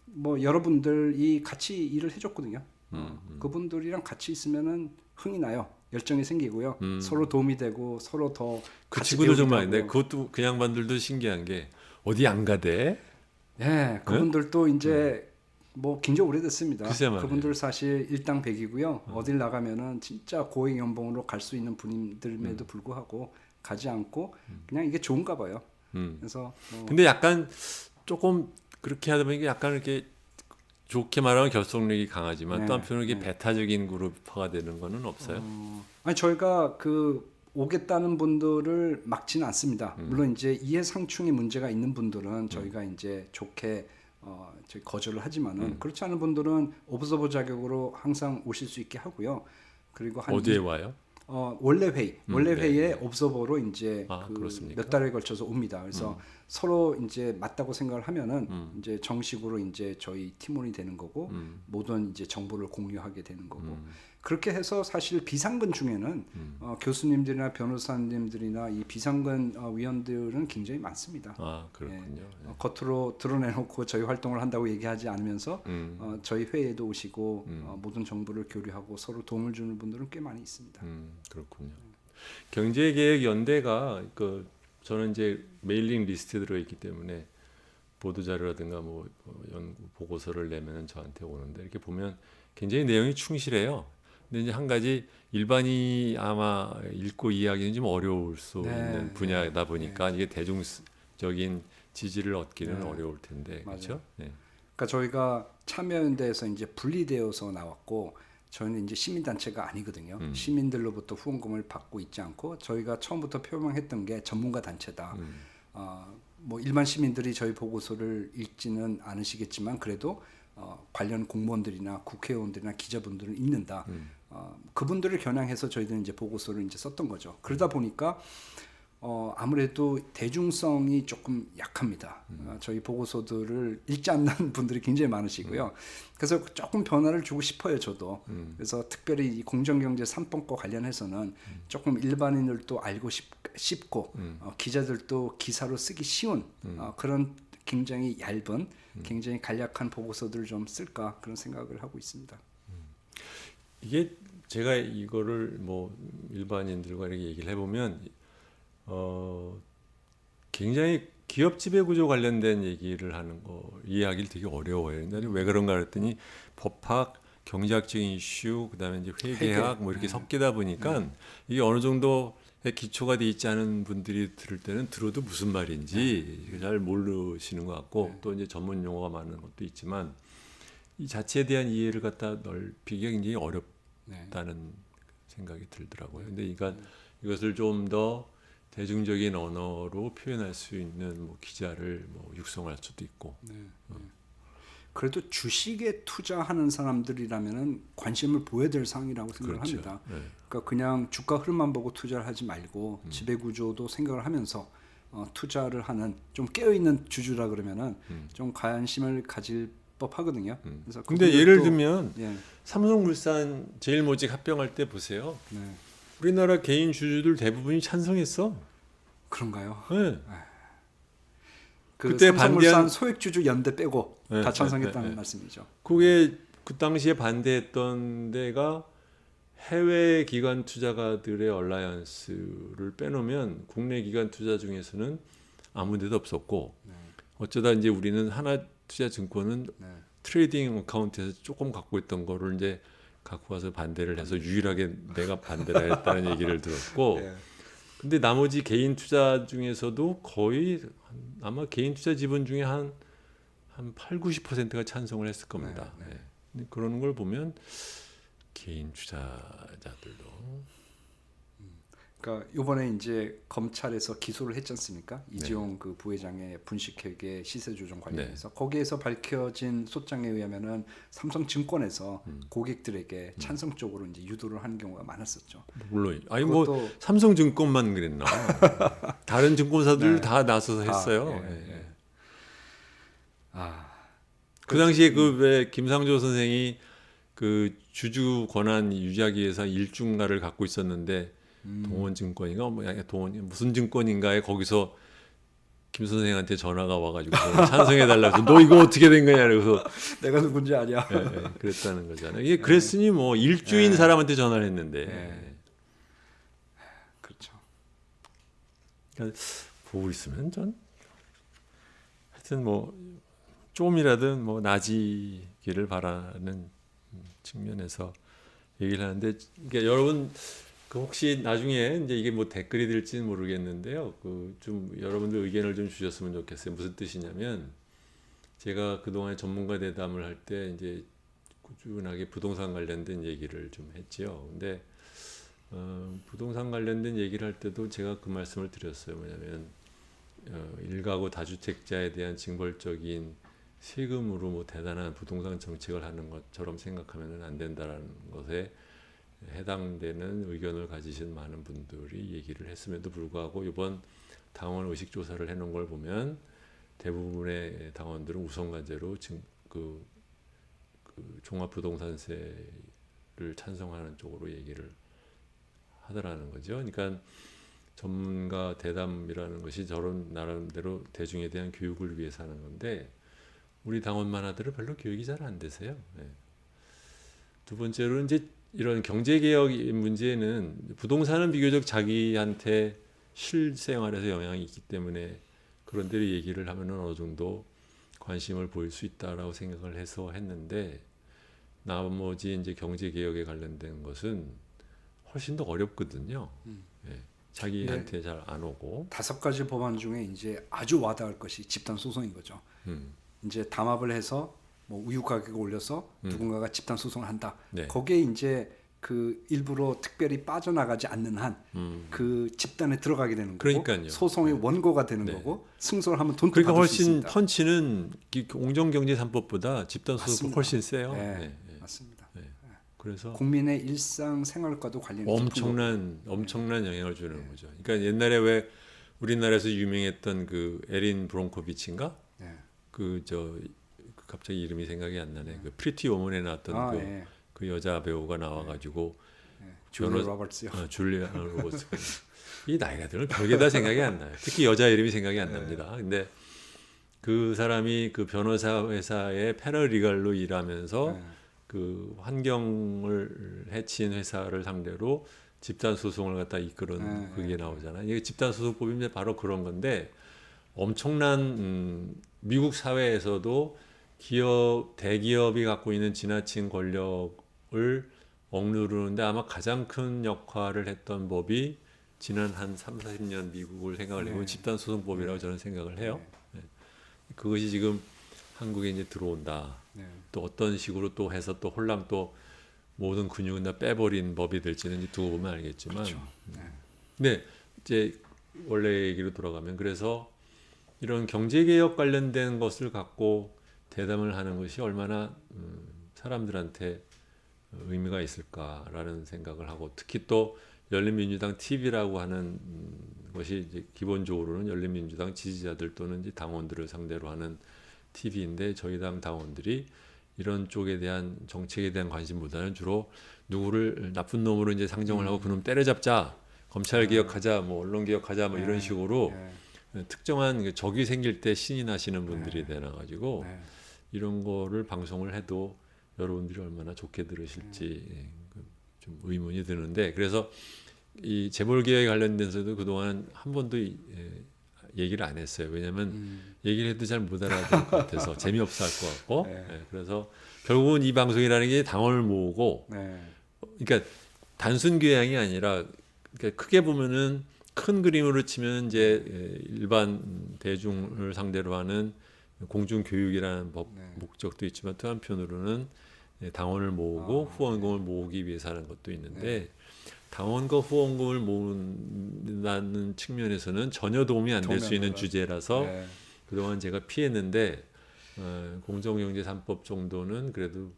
뭐 여러분들이 같이 일을 해줬거든요. 그분들이랑 같이 있으면은 흥이 나요. 열정이 생기고요. 서로 도움이 되고 서로 더 그 같이 친구도 배우기도 정말 하고. 근데 그것도 그 양반들도 신기한 게 어디 안 가대. 네, 그분들도 이제 뭐 굉장히 오래됐습니다. 글쎄 말이에요. 그분들 사실 일당백이고요. 어딜 나가면은 진짜 고액 연봉으로 갈 수 있는 분임에도 불구하고 가지 않고 그냥 이게 좋은가 봐요. 그래서 근데 약간 조금 그렇게 하다 보니까 약간 이렇게 좋게 말하면 결속력이 강하지만 또 한편으로 이게 배타적인 그룹화가 되는 거는 없어요. 아니 저희가 그 오겠다는 분들을 막지는 않습니다. 물론 이제 이해상충의 문제가 있는 분들은 저희가 이제 좋게 저희 거절을 하지만은 그렇지 않은 분들은 오브저버 자격으로 항상 오실 수 있게 하고요. 그리고 한 어디에 와요? 원래 회의에 네. 옵저버로 이제 그렇습니까? 몇 달에 걸쳐서 옵니다. 그래서 서로 이제 맞다고 생각을 하면은 이제 정식으로 이제 저희 팀원이 되는 거고 모든 이제 정보를 공유하게 되는 거고 그렇게 해서 사실 비상근 중에는 교수님들이나 변호사님들이나 이 비상근 위원들은 굉장히 많습니다. 아, 그렇군요. 겉으로 드러내놓고 저희 활동을 한다고 얘기하지 않으면서 저희 회의에도 오시고 모든 정보를 교류하고 서로 도움을 주는 분들은 꽤 많이 있습니다. 그렇군요. 경제개혁연대가 저는 이제 메일링 리스트에 들어있기 때문에 보도 자료라든가 뭐 연구 보고서를 내면 저한테 오는데 이렇게 보면 굉장히 내용이 충실해요. 근데 이제 한 가지 일반이 아마 읽고 이해하기는 좀 어려울 수 있는 분야다 보니까 이게 대중적인 지지를 얻기는 어려울 텐데 그렇죠? 네. 그러니까 저희가 참여연대에서 이제 분리되어서 나왔고 저희는 이제 시민단체가 아니거든요. 시민들로부터 후원금을 받고 있지 않고 저희가 처음부터 표명했던 게 전문가 단체다. 뭐 일반 시민들이 저희 보고서를 읽지는 않으시겠지만 그래도 관련 공무원들이나 국회의원들이나 기자분들은 읽는다. 그분들을 겨냥해서 저희들은 이제 보고서를 이제 썼던 거죠. 그러다 보니까 아무래도 대중성이 조금 약합니다. 저희 보고서들을 읽지 않는 분들이 굉장히 많으시고요. 그래서 조금 변화를 주고 싶어요, 저도. 그래서 특별히 이 공정경제 3법과 관련해서는 조금 일반인들도 알고 싶고 기자들도 기사로 쓰기 쉬운 그런 굉장히 얇은, 굉장히 간략한 보고서들을 좀 쓸까 그런 생각을 하고 있습니다. 이게 제가 이거를 뭐 일반인들과 이렇게 얘기를 해보면 굉장히 기업 지배 구조 관련된 얘기를 하는 거 이해하기를 되게 어려워요. 근데 왜 그런가 그랬더니 법학, 경제학적인 이슈, 그다음에 이제 회계학 뭐 이렇게 섞이다 보니까 이게 어느 정도의 기초가 돼 있지 않은 분들이 들을 때는 들어도 무슨 말인지 잘 모르시는 것 같고 또 이제 전문 용어가 많은 것도 있지만 이 자체에 대한 이해를 갖다 넓히기가 굉장히 어렵다는 생각이 들더라고요. 근데 이것을 좀 더 대중적인 언어로 표현할 수 있는 뭐 기자를 뭐 육성할 수도 있고. 그래도 주식에 투자하는 사람들이라면은 관심을 보여야 될 사항이라고 생각을 그렇죠. 합니다. 네. 그러니까 그냥 주가 흐름만 보고 투자를 하지 말고 지배 구조도 생각을 하면서 투자를 하는 좀 깨어 있는 주주라 그러면은 좀 관심을 가질 법하거든요. 그래서 근데 예를 그분들도- 들면 예, 삼성물산 제일모직 합병할 때 보세요. 네. 우리나라 개인 주주들 대부분이 찬성했어. 그런가요? 네. 그 그때 삼성물산 반대한- 소액주주 연대 빼고 네, 다 찬성했다는 네, 네. 말씀이죠. 그게 그 당시에 반대했던 데가 해외 기관 투자가들의 얼라이언스를 빼놓으면 국내 기관 투자 중에서는 아무 데도 없었고 어쩌다 이제 우리는 하나투자증권은 네. 트레이딩 어카운트에서 조금 갖고 있던 거를 이제 갖고 와서 반대를 해서 유일하게 내가 반대를 했다는 얘기를 들었고 예. 근데 나머지 개인 투자 중에서도 거의 아마 개인 투자 지분 중에 한 8, 90%가 찬성을 했을 겁니다. 네, 네. 네. 근데 그러는 걸 보면 개인 투자자들도 그러니까 이번에 이제 검찰에서 기소를 했지 않습니까? 이재용 그 부회장의 분식회계 시세 조정 관련해서 거기에서 밝혀진 소장에 의하면은 삼성증권에서 고객들에게 찬성적으로 이제 유도를 하는 경우가 많았었죠. 물론 아니 뭐 그것도- 삼성증권만 그랬나 다른 증권사들 네. 다 나서서 했어요. 예, 예. 예. 아, 그 당시에 그 왜 김상조 선생이 그 주주 권한 유지하기 위해서 일중가를 갖고 있었는데 동원증권인가 뭐 동원 무슨 증권인가에 거기서 김 선생한테 전화가 와가지고 찬성해 달라고 너 이거 어떻게 된 거냐 그래서 내가 누군지 아냐. 그랬다는 거잖아요. 이게 그랬으니 뭐 일주인 사람한테 전화를 했는데 그렇죠. 그러니까 보고 있으면 전 하여튼 뭐 조금이라도 뭐 나아지기를 바라는 측면에서 얘기를 하는데 그러니까 여러분 그 혹시 나중에 이제 이게 뭐 댓글이 될지는 모르겠는데요. 그 좀 여러분들 의견을 좀 주셨으면 좋겠어요. 무슨 뜻이냐면 제가 그동안 전문가 대담을 할 때 이제 꾸준하게 부동산 관련된 얘기를 좀 했지요. 근데 부동산 관련된 얘기를 할 때도 제가 그 말씀을 드렸어요. 뭐냐면 일가구 다주택자에 대한 징벌적인 세금으로 뭐 대단한 부동산 정책을 하는 것처럼 생각하면 안 된다라는 것에 해당되는 의견을 가지신 많은 분들이 얘기를 했음에도 불구하고 이번 당원 의식 조사를 해놓은 걸 보면 대부분의 당원들은 우선과제로 그 종합부동산세를 찬성하는 쪽으로 얘기를 하더라는 거죠. 그러니까 전문가 대담이라는 것이 저런 나름대로 대중에 대한 교육을 위해서 하는 건데 우리 당원만 하더라도 별로 교육이 잘 안 되세요. 네. 두 번째로는 이제 이런 경제개혁 문제는 부동산은 비교적 자기한테 실생활에서 영향이 있기 때문에 그런 데를 얘기를 하면 어느 정도 관심을 보일 수 있다라고 생각을 해서 했는데 나머지 이제 경제개혁에 관련된 것은 훨씬 더 어렵거든요. 예, 자기한테 잘 안 오고 5가지 법안 중에 이제 아주 와닿을 것이 집단 소송인 거죠. 이제 담합을 해서 뭐 우유 가격을 올려서 누군가가 집단 소송을 한다. 네. 거기에 이제 그 일부러 특별히 빠져나가지 않는 한 그 집단에 들어가게 되는 거고 그러니까요. 소송의 원고가 되는 네. 거고 승소를 하면 돈도 그러니까 받을 수 훨씬 있습니다. 펀치는 공정경제 3법보다 집단 소송이 맞습니다. 훨씬 세요. 네, 네, 네. 맞습니다. 네. 그래서 국민의 일상 생활과도 관련이 엄청난 영향을 주는 거죠. 그러니까 옛날에 왜 우리나라에서 유명했던 그 에린 브론코비치인가? 네. 갑자기 이름이 생각이 안 나네. 그 프리티 워먼에 나왔던 예. 그 여자 배우가 나와가지고 줄리아 로버츠요. 줄리아 로버츠. 이 나이가 들면 별게 다 생각이 안 나요. 특히 여자 이름이 생각이 안 납니다. 근데 그 사람이 그 변호사 회사의 패러리갈로 일하면서 그 환경을 해친 회사를 상대로 집단 소송을 갖다 이끌은 그게 나오잖아요. 이게 집단 소송법이 이제 바로 그런 건데 엄청난 미국 사회에서도 대기업이 갖고 있는 지나친 권력을 억누르는데 아마 가장 큰 역할을 했던 법이 지난 한 3, 40년 미국을 생각을 해보면 집단소송법이라고 저는 생각을 해요. 네. 그것이 지금 한국에 이제 들어온다. 또 어떤 식으로 또 해서 또 홀랑 또 모든 근육은 다 빼버린 법이 될지는 이제 두고 보면 알겠지만. 그렇죠. 네, 이제 원래 얘기로 돌아가면 그래서 이런 경제개혁 관련된 것을 갖고 대담을 하는 것이 얼마나 사람들한테 의미가 있을까라는 생각을 하고 특히 또 열린민주당 TV라고 하는 것이 이제 기본적으로는 열린민주당 지지자들 또는 이제 당원들을 상대로 하는 TV인데 저희 당 당원들이 이런 쪽에 대한 정책에 대한 관심보다는 주로 누구를 나쁜 놈으로 이제 상정을 하고 그놈 때려잡자, 검찰 개혁하자, 뭐 언론 개혁하자, 뭐 이런 식으로 특정한 적이 생길 때 신이 나시는 분들이 되나 가지고 이런 거를 방송을 해도 여러분들이 얼마나 좋게 들으실지 좀 의문이 드는데 그래서 이 재벌개혁에 관련돼서도 그동안 한 번도 얘기를 안 했어요. 왜냐하면 얘기를 해도 잘 못 알아들 것 같아서 재미없어 할 것 같고 그래서 결국은 이 방송이라는 게 당원을 모으고 그러니까 단순 교양이 아니라 그러니까 크게 보면은 큰 그림으로 치면 이제 일반 대중을 상대로 하는 공중교육이라는 목적도 있지만 또 한편으로는 당원을 모으고 후원금을 모으기 위해서 하는 것도 있는데 당원과 후원금을 모은다는 측면에서는 전혀 도움이 안 될 수 있는 주제라서 그동안 제가 피했는데 공정경제 3법 정도는 그래도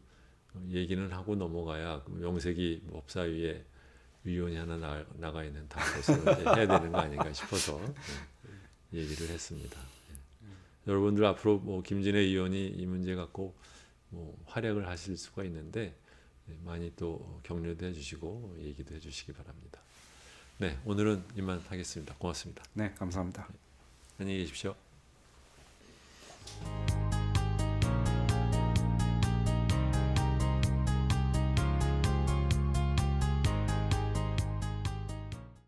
얘기는 하고 넘어가야 명색이 법사위에 위원이 하나 나가 있는 당에서 해야 되는 거 아닌가 싶어서 얘기를 했습니다. 여러분들 앞으로 뭐 김진애 의원이 이 문제 갖고 뭐 활약을 하실 수가 있는데 많이 또 격려도 해주시고 얘기도 해주시기 바랍니다. 네, 오늘은 이만 하겠습니다. 고맙습니다. 네, 감사합니다. 안녕히 계십시오.